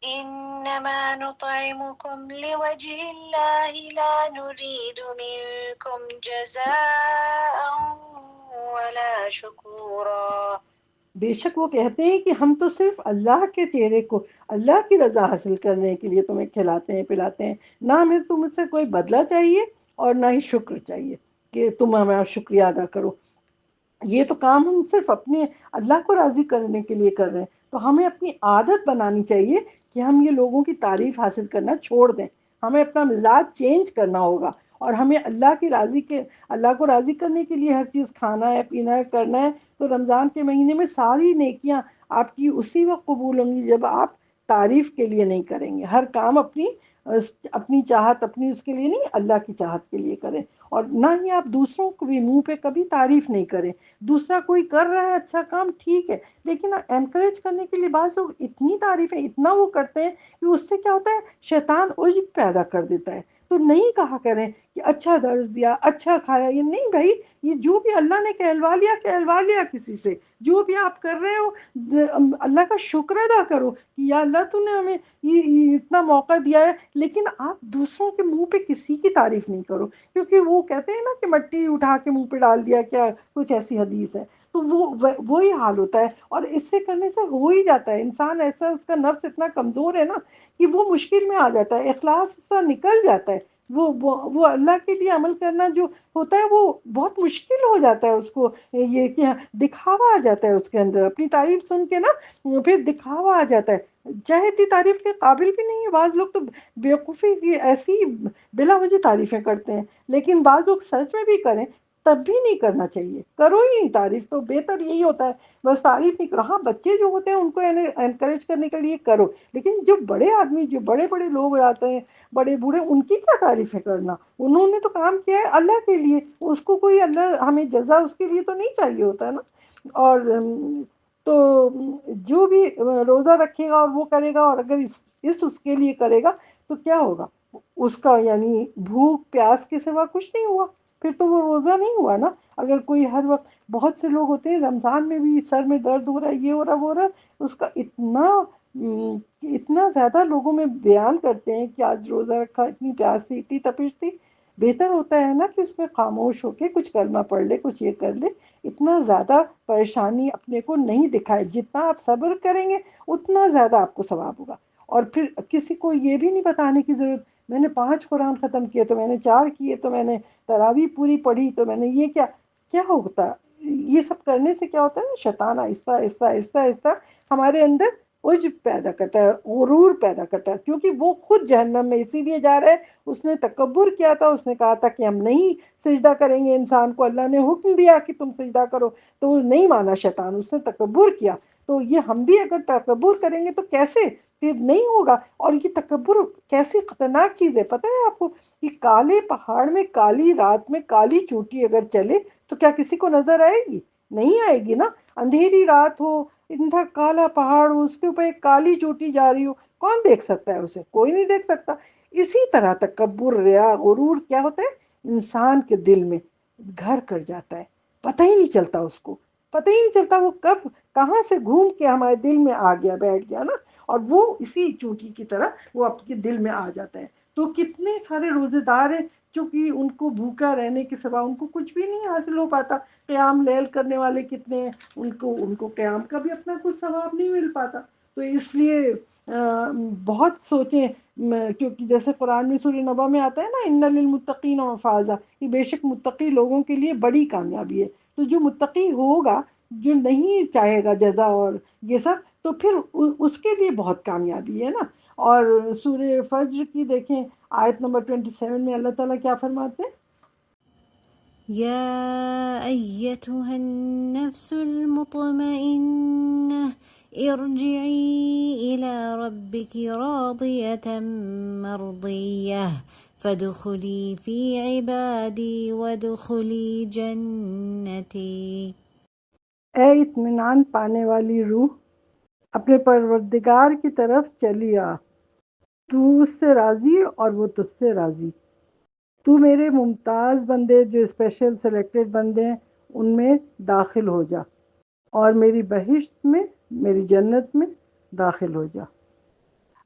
إنما نطعمكم لوجه الله لا نريد منكم جزاء ولا شكورا۔ بے شک وہ کہتے ہیں کہ ہم تو صرف اللہ کے چہرے کو، اللہ کی رضا حاصل کرنے کے لیے تمہیں کھلاتے ہیں پلاتے ہیں، نہ ہمیں تم سے کوئی بدلہ چاہیے اور نہ ہی شکر چاہیے کہ تم ہمارا شکریہ ادا کرو۔ یہ تو کام ہم صرف اپنے اللہ کو راضی کرنے کے لیے کر رہے ہیں، تو ہمیں اپنی عادت بنانی چاہیے کہ ہم یہ لوگوں کی تعریف حاصل کرنا چھوڑ دیں، ہمیں اپنا مزاج چینج کرنا ہوگا، اور ہمیں اللہ کو راضی کرنے کے لیے ہر چیز کھانا ہے، پینا ہے، کرنا ہے۔ تو رمضان کے مہینے میں ساری نیکیاں آپ کی اسی وقت قبول ہوں گی جب آپ تعریف کے لیے نہیں کریں گے، ہر کام اپنی چاہت، اپنی اس کے لیے نہیں، اللہ کی چاہت کے لیے کریں، اور نہ ہی آپ دوسروں کو بھی منہ پہ کبھی تعریف نہیں کریں۔ دوسرا کوئی کر رہا ہے اچھا کام، ٹھیک ہے، لیکن انکریج کرنے کے لیے بعض لوگ اتنی تعریفیں اتنا وہ کرتے ہیں کہ اس سے کیا ہوتا ہے، شیطان عجب پیدا کر دیتا ہے۔ تو نہیں کہا کریں کہ اچھا درس دیا، اچھا کھایا، یہ نہیں بھائی، یہ جو بھی اللہ نے کہلوا لیا کسی سے، جو بھی آپ کر رہے ہو اللہ کا شکر ادا کرو کہ یا اللہ تو نے ہمیں یہ اتنا موقع دیا ہے، لیکن آپ دوسروں کے منہ پہ کسی کی تعریف نہیں کرو، کیونکہ وہ کہتے ہیں نا کہ مٹی اٹھا کے منہ پہ ڈال دیا، کیا کچھ ایسی حدیث ہے، تو وہی حال ہوتا ہے، اور اس سے کرنے سے ہو ہی جاتا ہے انسان ایسا، اس کا نفس اتنا کمزور ہے نا کہ وہ مشکل میں آ جاتا ہے، اخلاص اس کا نکل جاتا ہے، وہ اللہ کے لیے عمل کرنا جو ہوتا ہے وہ بہت مشکل ہو جاتا ہے اس کو، یہ کہ دکھاوا آ جاتا ہے اس کے اندر، اپنی تعریف سن کے نا پھر دکھاوا آ جاتا ہے، چاہے اتنی تعریف کے قابل بھی نہیں ہے، بعض لوگ تو بیوقوفی کی ایسی بلا وجہ تعریفیں کرتے ہیں، لیکن بعض لوگ سچ میں بھی کریں تب بھی نہیں کرنا چاہیے، کرو ہی نہیں تعریف، تو بہتر یہی ہوتا ہے بس تعریف نہیں کرو۔ ہاں بچے جو ہوتے ہیں ان کو انکریج کرنے کے لیے کرو، لیکن جو بڑے آدمی، جو بڑے بڑے لوگ آتے ہیں، بڑے بوڑھے، ان کی کیا تعریفیں کرنا، انہوں نے تو کام کیا ہے اللہ کے لیے، اس کو کوئی اللہ ہمیں جزا اس کے لیے تو نہیں چاہیے ہوتا ہے نا۔ اور تو جو بھی روزہ رکھے گا اور وہ کرے گا، اور اگر اس کے لیے کرے گا تو کیا ہوگا، اس کا یعنی بھوک پیاس کے سوا کچھ نہیں ہوا، پھر تو وہ روزہ نہیں ہوا نا۔ اگر کوئی ہر وقت، بہت سے لوگ ہوتے ہیں رمضان میں بھی سر میں درد ہو رہا ہے، یہ ہو رہا وہ ہو رہا، اس کا اتنا زیادہ لوگوں میں بیان کرتے ہیں کہ آج روزہ رکھا، اتنی پیاس تھی، اتنی تپش تھی، بہتر ہوتا ہے نا کہ اس میں خاموش ہو کے کچھ کلمہ پڑھ لے، کچھ یہ کر لے، اتنا زیادہ پریشانی اپنے کو نہیں دکھائے، جتنا آپ صبر کریں گے اتنا زیادہ آپ کو ثواب ہوگا۔ اور پھر کسی کو یہ بھی نہیں بتانے کی ضرورت میں نے 5 قرآن ختم کیے، تو میں نے 4 کیے، تو میں نے تراویح پوری پڑھی، تو میں نے یہ کیا ہوتا، یہ سب کرنے سے کیا ہوتا ہے نا، شیطان آہستہ آہستہ آہستہ آہستہ ہمارے اندر عجب پیدا کرتا ہے، غرور پیدا کرتا ہے، کیونکہ وہ خود جہنم میں اسی لیے جا رہا ہے، اس نے تکبر کیا تھا، اس نے کہا تھا کہ ہم نہیں سجدہ کریں گے انسان کو، اللہ نے حکم دیا کہ تم سجدہ کرو، تو وہ نہیں مانا شیطان، اس نے تکبر کیا۔ تو یہ ہم بھی اگر تکبر کریں گے تو کیسے، پھر نہیں ہوگا۔ اور یہ تکبر کیسی خطرناک چیز ہے پتہ ہے آپ کو، کہ کالے پہاڑ میں کالی رات میں کالی چوٹی اگر چلے تو کیا کسی کو نظر آئے گی؟ نہیں آئے گی نا۔ اندھیری رات ہو، اتنا کالا پہاڑ ہو، اس کے اوپر ایک کالی چوٹی جا رہی ہو، کون دیکھ سکتا ہے اسے؟ کوئی نہیں دیکھ سکتا۔ اسی طرح تکبر، ریا، غرور کیا ہوتا ہے، انسان کے دل میں گھر کر جاتا ہے، پتہ ہی نہیں چلتا، اس کو پتہ ہی نہیں چلتا وہ کب کہاں سے گھوم کے ہمارے دل میں آ گیا، بیٹھ گیا نا، اور وہ اسی چوٹی کی طرح وہ آپ کے دل میں آ جاتا ہے۔ تو کتنے سارے روزے دار ہیں چونکہ ان کو بھوکا رہنے کے سوا ان کو کچھ بھی نہیں حاصل ہو پاتا، قیام لیل کرنے والے کتنے ہیں، ان کو قیام کا بھی اپنا کچھ ثواب نہیں مل پاتا۔ تو اس لیے بہت سوچیں، کیونکہ جیسے قرآن میں سورہ نبا میں آتا ہے نا، ان للمتقین مفازا، کہ بے شک متقی لوگوں کے لیے بڑی کامیابی ہے۔ تو جو متقی ہوگا، جو نہیں چاہے گا جزا اور یہ سب، تو پھر اس کے لیے بہت کامیابی ہے نا۔ اور سورہ فجر کی دیکھیں آیت نمبر 27 میں اللہ تعالیٰ کیا فرماتے ہیں، يا أيتها النفس المطمئنة ارجعي إلى ربك راضية مرضية فادخلي في عبادي وادخلي جنتي۔ اے اطمینان پانے والی روح، اپنے پروردگار کی طرف چلی آ، تو اس سے راضی اور وہ تجھ سے راضی، تو میرے ممتاز بندے جو اسپیشل سلیکٹڈ بندے ہیں ان میں داخل ہو جا۔ اور میری بہشت میں، میری جنت میں داخل ہو جا۔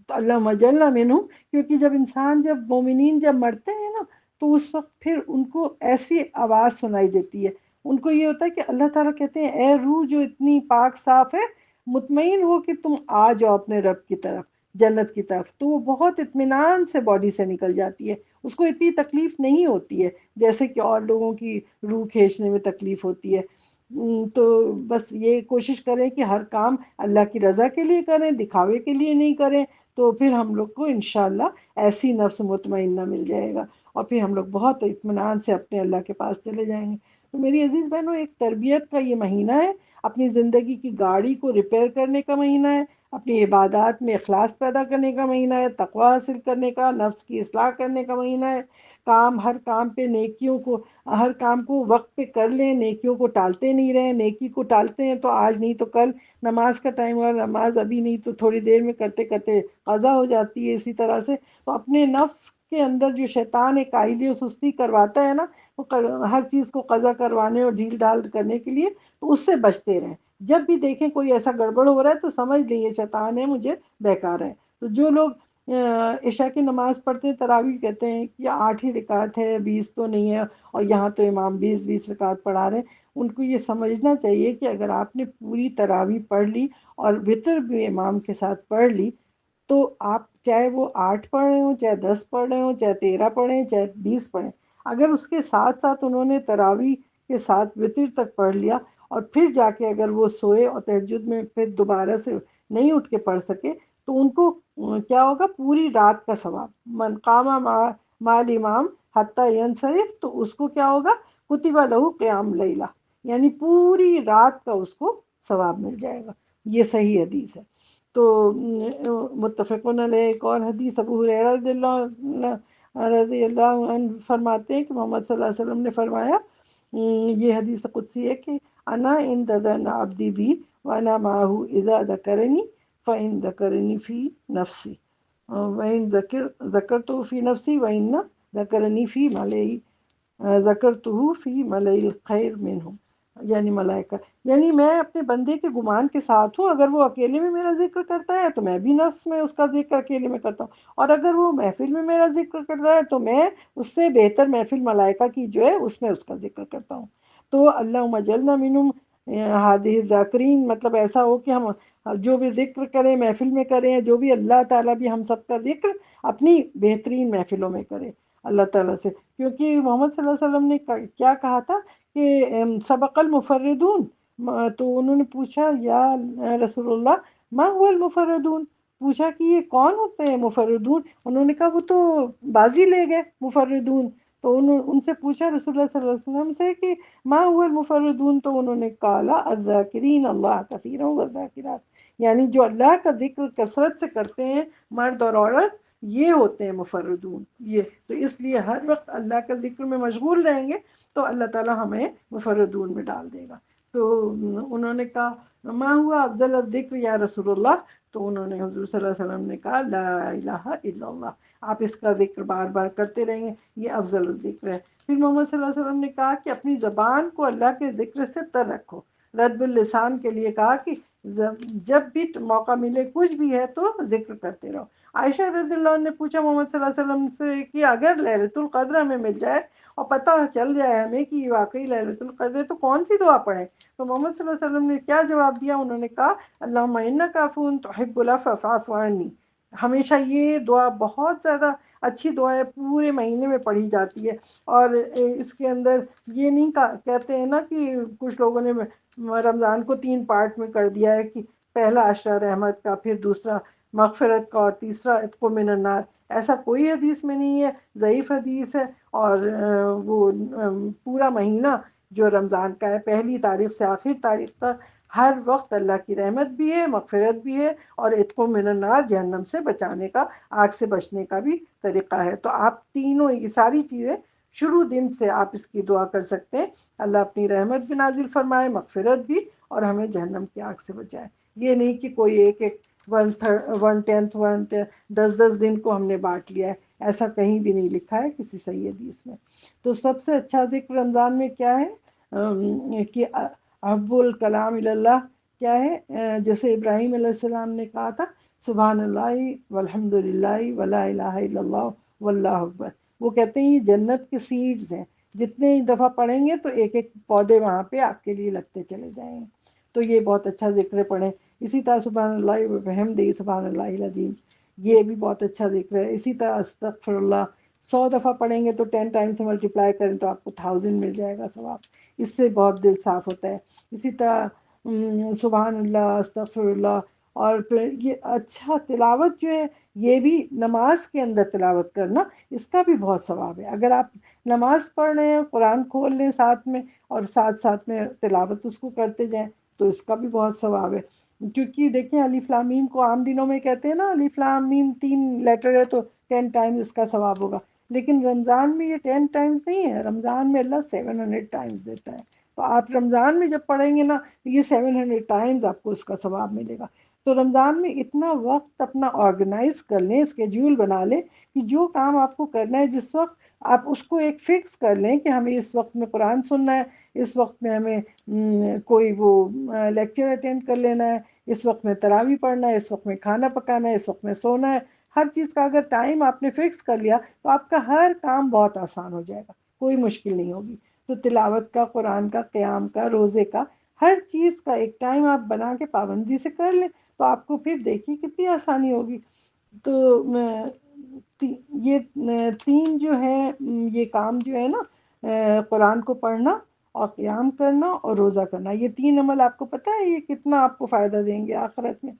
تو اللہ جل منہم، کیونکہ جب انسان، جب مومنین جب مرتے ہیں نا، تو اس وقت پھر ان کو ایسی آواز سنائی دیتی ہے، ان کو یہ ہوتا ہے کہ اللہ تعالیٰ کہتے ہیں اے روح جو اتنی پاک صاف ہے، مطمئن ہو کہ تم آ جاؤ اپنے رب کی طرف، جنت کی طرف۔ تو وہ بہت اطمینان سے باڈی سے نکل جاتی ہے، اس کو اتنی تکلیف نہیں ہوتی ہے جیسے کہ اور لوگوں کی روح کھینچنے میں تکلیف ہوتی ہے۔ تو بس یہ کوشش کریں کہ ہر کام اللہ کی رضا کے لیے کریں، دکھاوے کے لیے نہیں کریں، تو پھر ہم لوگ کو انشاءاللہ ایسی نفس مطمئنہ مل جائے گا، اور پھر ہم لوگ بہت اطمینان سے اپنے اللہ کے پاس چلے جائیں گے۔ تو میری عزیز بہنوں، ایک تربیت کا یہ مہینہ ہے، اپنی زندگی کی گاڑی کو ریپیئر کرنے کا مہینہ ہے، اپنی عبادات میں اخلاص پیدا کرنے کا مہینہ ہے، تقوی حاصل کرنے کا، نفس کی اصلاح کرنے کا مہینہ ہے۔ ہر کام پہ نیکیوں کو، ہر کام کو وقت پہ کر لیں، نیکیوں کو ٹالتے نہیں رہیں، نیکی کو ٹالتے ہیں تو آج نہیں تو کل نماز کا ٹائم ہوا، نماز ابھی نہیں تو تھوڑی دیر میں کرتے کرتے قضا ہو جاتی ہے۔ اسی طرح سے تو اپنے نفس کے اندر جو شیطان ایک کائلی و سستی کرواتا ہے نا، وہ ہر چیز کو قضا کروانے اور ڈھیل ڈھال کرنے کے لیے، تو اس سے بچتے رہیں۔ جب بھی دیکھیں کوئی ایسا گڑبڑ ہو رہا ہے تو سمجھ لیں یہ شیطان ہے، مجھے بہکا رہا ہے۔ تو جو لوگ عشاء کی نماز پڑھتے ہیں، تراویح کہتے ہیں کہ 8 ہی رکعت ہے، 20 تو نہیں ہے، اور یہاں تو امام 20 رکعت پڑھا رہے ہیں، ان کو یہ سمجھنا چاہیے کہ اگر آپ نے پوری تراویح پڑھ لی اور وتر بھی امام کے ساتھ پڑھ لی، تو آپ چاہے وہ 8 پڑھ رہے ہوں، چاہے 10 پڑھ رہے ہوں، چاہے 13 پڑھیں، چاہے 20 پڑھیں، اگر اس کے ساتھ ساتھ انہوں نے تراویح کے ساتھ وتر تک پڑھ لیا، اور پھر جا کے اگر وہ سوئے اور تہجد میں پھر دوبارہ سے نہیں اٹھ کے پڑھ سکے، تو ان کو کیا ہوگا؟ پوری رات کا ثواب۔ من قام مال امام حتی ینصرف، تو اس کو کیا ہوگا؟ کتب لہ قیام لیلہ، یعنی پوری رات کا اس کو ثواب مل جائے گا۔ یہ صحیح حدیث ہے۔ تو متفقون علیہ ایک اور حدیث، ابو ہریرہ رضی اللہ عنہ فرماتے ہیں کہ محمد صلی اللہ علیہ وسلم نے فرمایا، یہ حدیث قدسی ہے کہ انا عند ظن عبدی بی وانا معه اذا ذکرنی فإن ذکرنی فی نفسی وإن ذکرته فی نفسی وإن ذکرنی فی ملئی ذکرته فی ملئی الخیر منہ، یعنی ملائکہ، یعنی میں اپنے بندے کے گمان کے ساتھ ہوں، اگر وہ اکیلے میں میرا ذکر کرتا ہے تو میں بھی نفس میں اس کا ذکر اکیلے میں کرتا ہوں، اور اگر وہ محفل میں میرا ذکر کرتا ہے تو میں اس سے بہتر محفل ملائکہ کی جو ہے اس میں اس کا ذکر کرتا ہوں۔ تو اللہم اجعلنا منہم ہادہ الذاکرین، مطلب ایسا ہو کہ ہم جو بھی ذکر کریں محفل میں کریں، جو بھی اللہ تعالیٰ بھی ہم سب کا ذکر اپنی بہترین محفلوں میں کرے اللہ تعالیٰ سے، کیونکہ محمد صلی اللہ علیہ وسلم نے کیا کہا تھا کہ سبق المفردون، تو انہوں نے پوچھا یا رسول اللہ ما هو المفردون، پوچھا کہ یہ کون ہوتے ہیں مفردون؟ انہوں نے کہا وہ تو بازی لے گئے مفردون۔ تو ان سے پوچھا رسول اللہ صلی اللہ علیہ وسلم سے کہ ما هو المفردون، تو انہوں نے کہا الذاکرین اللہ کثیرا والذاکرات، یعنی جو اللہ کا ذکر کثرت سے کرتے ہیں مرد اور عورت، یہ ہوتے ہیں مفردون۔ یہ تو اس لیے ہر وقت اللہ کا ذکر میں مشغول رہیں گے تو اللہ تعالیٰ ہمیں مفردون میں ڈال دے گا۔ تو انہوں نے کہا ما ہوا افضل الذکر یا رسول اللہ، تو انہوں نے حضور صلی اللہ علیہ وسلم نے کہا لا الہ الا اللہ، آپ اس کا ذکر بار بار کرتے رہیں گے، یہ افضل الذکر ہے۔ پھر محمد صلی اللہ علیہ وسلم نے کہا کہ اپنی زبان کو اللہ کے ذکر سے تر رکھو، رد اللسان کے لیے کہا کہ جب بھی موقع ملے کچھ بھی ہے تو ذکر کرتے رہو۔ عائشہ رضی اللہ عنہ نے پوچھا محمد صلی اللہ علیہ وسلم سے کہ اگر ليلۃ القدر ہمیں مل جائے اور پتہ چل جائے ہمیں کہ یہ واقعی ليلۃ القدر ہے تو کون سی دعا پڑھیں؟ تو محمد صلی اللہ علیہ وسلم نے کیا جواب دیا؟ انہوں نے کہا اللہم انک عفو تحب العفو فاعف عنی۔ ہمیشہ یہ دعا بہت زیادہ اچھی دعا ہے، پورے مہینے میں پڑھی جاتی ہے، اور اس کے اندر یہ نہیں کہتے ہیں نا کہ کچھ لوگوں نے رمضان کو 3 پارٹ میں کر دیا ہے کہ پہلا عشرہ رحمت کا، پھر دوسرا مغفرت کا، اور تیسرا عتق من النار، ایسا کوئی حدیث میں نہیں ہے، ضعیف حدیث ہے۔ اور وہ پورا مہینہ جو رمضان کا ہے، پہلی تاریخ سے آخر تاریخ تک، ہر وقت اللہ کی رحمت بھی ہے، مغفرت بھی ہے، اور عتق من النار جہنم سے بچانے کا، آگ سے بچنے کا بھی طریقہ ہے۔ تو آپ تینوں یہ ساری چیزیں شروع دن سے آپ اس کی دعا کر سکتے ہیں، اللہ اپنی رحمت بھی نازل فرمائے، مغفرت بھی، اور ہمیں جہنم کی آگ سے بچائے۔ یہ نہیں کہ کوئی ایک 1/10 10 دن کو ہم نے بانٹ لیا ہے، ایسا کہیں بھی نہیں لکھا ہے کسی صحیح حدیث میں۔ تو سب سے اچھا ذکر رمضان میں کیا ہے کہ احب الکلام اللہ کیا ہے؟ جیسے ابراہیم علیہ السلام نے کہا تھا سبحان اللہ والحمد للہ ولا الہ الا اللہ واللہ اکبر، وہ کہتے ہیں یہ جنت کے سیڈز ہیں، جتنے ہی دفعہ پڑھیں گے تو ایک ایک پودے وہاں پہ آپ کے لیے لگتے چلے جائیں گے، تو یہ بہت اچھا ذکر پڑھیں۔ اسی طرح سبحان اللہ وبحمدہ سبحان اللہ العظیم، یہ بھی بہت اچھا ذکر ہے۔ اسی طرح استغفر اللہ 100 دفعہ پڑھیں گے تو 10 ٹائم سے ملٹیپلائی کریں تو آپ کو 1000 مل جائے گا ثواب، اس سے بہت دل صاف ہوتا ہے۔ اسی طرح سبحان اللہ استغفر اللہ، اور پھر یہ اچھا تلاوت جو ہے یہ بھی نماز کے اندر تلاوت کرنا، اس کا بھی بہت ثواب ہے۔ اگر آپ نماز پڑھ رہے ہیں، قرآن کھول لیں ساتھ میں اور ساتھ ساتھ میں تلاوت اس کو کرتے جائیں تو اس کا بھی بہت ثواب ہے۔ کیونکہ دیکھیں الف لام میم کو عام دنوں میں کہتے ہیں نا الف لام میم 3 لیٹر ہے تو 10 ٹائمز اس کا ثواب ہوگا، لیکن رمضان میں یہ 10 ٹائمز نہیں ہے، رمضان میں اللہ 700 ٹائمز دیتا ہے، تو آپ رمضان میں جب پڑھیں گے نا یہ 700 ٹائمز آپ کو اس کا ثواب ملے گا۔ تو رمضان میں اتنا وقت اپنا آرگنائز کر لیں، اسکیڈول بنا لیں کہ جو کام آپ کو کرنا ہے جس وقت آپ اس کو ایک فکس کر لیں کہ ہمیں اس وقت میں قرآن سننا ہے، اس وقت میں ہمیں کوئی وہ لیکچر اٹینڈ کر لینا ہے، اس وقت میں تراویح پڑھنا ہے، اس وقت میں کھانا پکانا ہے، اس وقت میں سونا ہے۔ ہر چیز کا اگر ٹائم آپ نے فکس کر لیا تو آپ کا ہر کام بہت آسان ہو جائے گا، کوئی مشکل نہیں ہوگی۔ تو تلاوت کا، قرآن کا، قیام کا، روزے کا، ہر چیز کا ایک ٹائم آپ بنا کے پابندی سے کر لیں تو آپ کو پھر دیکھیے کتنی آسانی ہوگی۔ تو یہ 3 جو ہیں یہ کام جو ہے نا قرآن کو پڑھنا اور قیام کرنا اور روزہ کرنا، یہ 3 عمل آپ کو پتہ ہے یہ کتنا آپ کو فائدہ دیں گے آخرت میں؟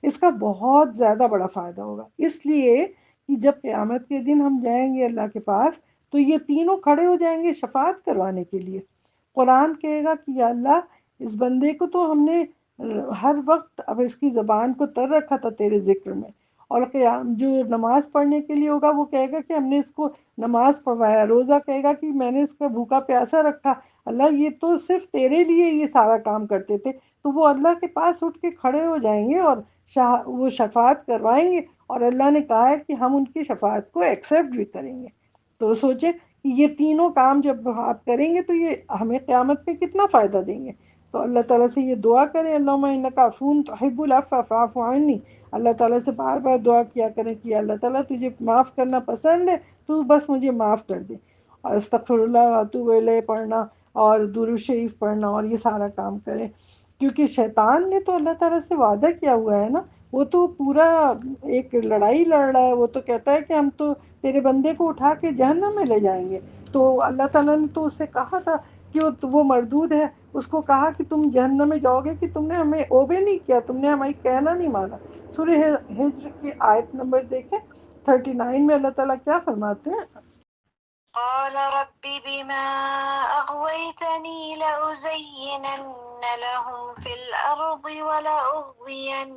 اس کا بہت زیادہ بڑا فائدہ ہوگا، اس لیے کہ جب قیامت کے دن ہم جائیں گے اللہ کے پاس تو یہ تینوں کھڑے ہو جائیں گے شفاعت کروانے کے لیے۔ قرآن کہے گا کہ یا اللہ اس بندے کو تو ہم نے ہر وقت اب اس کی زبان کو تر رکھا تھا تیرے ذکر میں، اور قیام جو نماز پڑھنے کے لیے ہوگا وہ کہے گا کہ ہم نے اس کو نماز پڑھوایا، روزہ کہے گا کہ میں نے اس کا بھوکا پیاسا رکھا، اللہ یہ تو صرف تیرے لیے یہ سارا کام کرتے تھے، تو وہ اللہ کے پاس اٹھ کے کھڑے ہو جائیں گے اور وہ شفاعت کروائیں گے، اور اللہ نے کہا ہے کہ ہم ان کی شفاعت کو ایکسیپٹ بھی کریں گے۔ تو سوچیں کہ یہ تینوں کام جب آپ کریں گے تو یہ ہمیں قیامت میں کتنا فائدہ دیں گے۔ تو اللہ تعالیٰ سے یہ دعا کریں اللہم انک عفو تحب العفو فاعف عنی، اللہ تعالیٰ سے بار بار دعا کیا کریں کہ اللہ تعالیٰ تجھے معاف کرنا پسند ہے، تو بس مجھے معاف کر دے، اور استغفر اللہ واتوب الیہ پڑھنا اور درود شریف پڑھنا اور یہ سارا کام کریں، کیونکہ شیطان نے تو اللہ تعالیٰ سے وعدہ کیا ہوا ہے نا، وہ تو پورا ایک لڑائی لڑ رہا ہے، وہ تو کہتا ہے کہ ہم تو تیرے بندے کو اٹھا کے جہنم میں لے جائیں گے۔ تو اللہ تعالیٰ نے تو اسے کہا تھا کہ وہ مردود ہے، اس کو کہا کہ تم جہنم میں جاؤ گے کہ تم نے ہمیں اوبے نہیں کیا، تم نے ہماری کہنا نہیں مانا۔ سورہ ہجر کی آیت نمبر دیکھیں 39 میں اللہ تعالیٰ کیا فرماتے ہیں؟ قال رب بما أغويتني لأزينن لهم في الأرض ولأغوينهم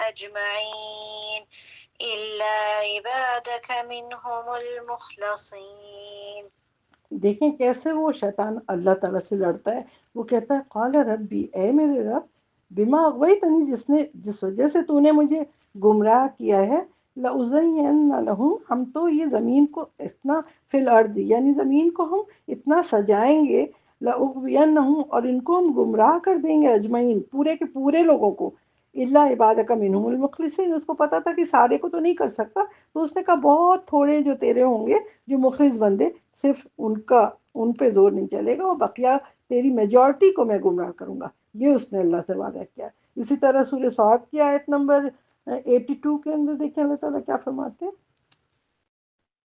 أجمعين إلا عبادك منهم المخلصين۔ دیکھیں کیسے وہ شیطان اللہ تعالیٰ سے لڑتا ہے، وہ کہتا ہے قال ربی، اے میرے رب، بما اغویتنی، جس وجہ سے تو نے مجھے گمراہ کیا ہے، لأزین لہم، ہم تو یہ زمین کو اتنا فی الارض یعنی زمین کو ہم اتنا سجائیں گے، لأغوینہم، اور ان کو ہم گمراہ کر دیں گے، اجمعین، پورے کے پورے لوگوں کو، الا عبادک منہم المخلصین، اس کو پتا تھا کہ سارے کو تو نہیں کر سکتا، تو اس نے کہا بہت تھوڑے جو تیرے ہوں گے جو مخلص بندے، صرف ان پہ زور نہیں چلے گا، اور بقیہ تیری میجورٹی کو میں گمراہ کروں گا، یہ اس نے اللہ سے وعدہ کیا۔ اسی طرح سورہ صاد کی آیت نمبر 82 کے اندر دیکھیں اللہ تعالیٰ کیا فرماتے ہیں؟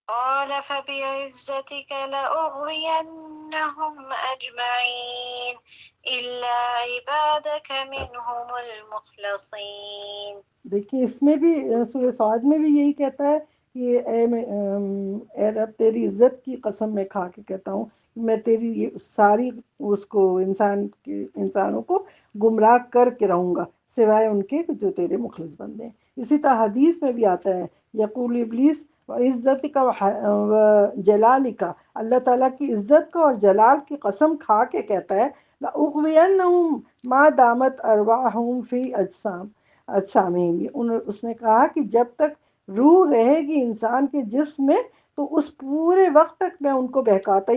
قال فبعزتك لأغوينهم أجمعين إلا عبادك منهم المخلصين۔ دیکھیں اس میں بھی سورہ صاد میں بھی یہی کہتا ہے کہ اے رب تیری عزت کی قسم میں کھا کے کہتا ہوں میں تیری یہ ساری اس کو انسانوں کو گمراہ کر کے رہوں گا سوائے ان کے جو تیرے مخلص بندے ہیں۔ اسی طرح حدیث میں بھی آتا ہے یقول ابلیس عزت کا و جلال کا، اللہ تعالیٰ کی عزت کا اور جلال کی قسم کھا کے کہتا ہے لأغوینہم ما دامت ارواحہم فی اجسامہم، اس نے کہا کہ جب تک روح رہے گی انسان کے جسم میں تو اس پورے وقت تک میں ان کو بہکاتا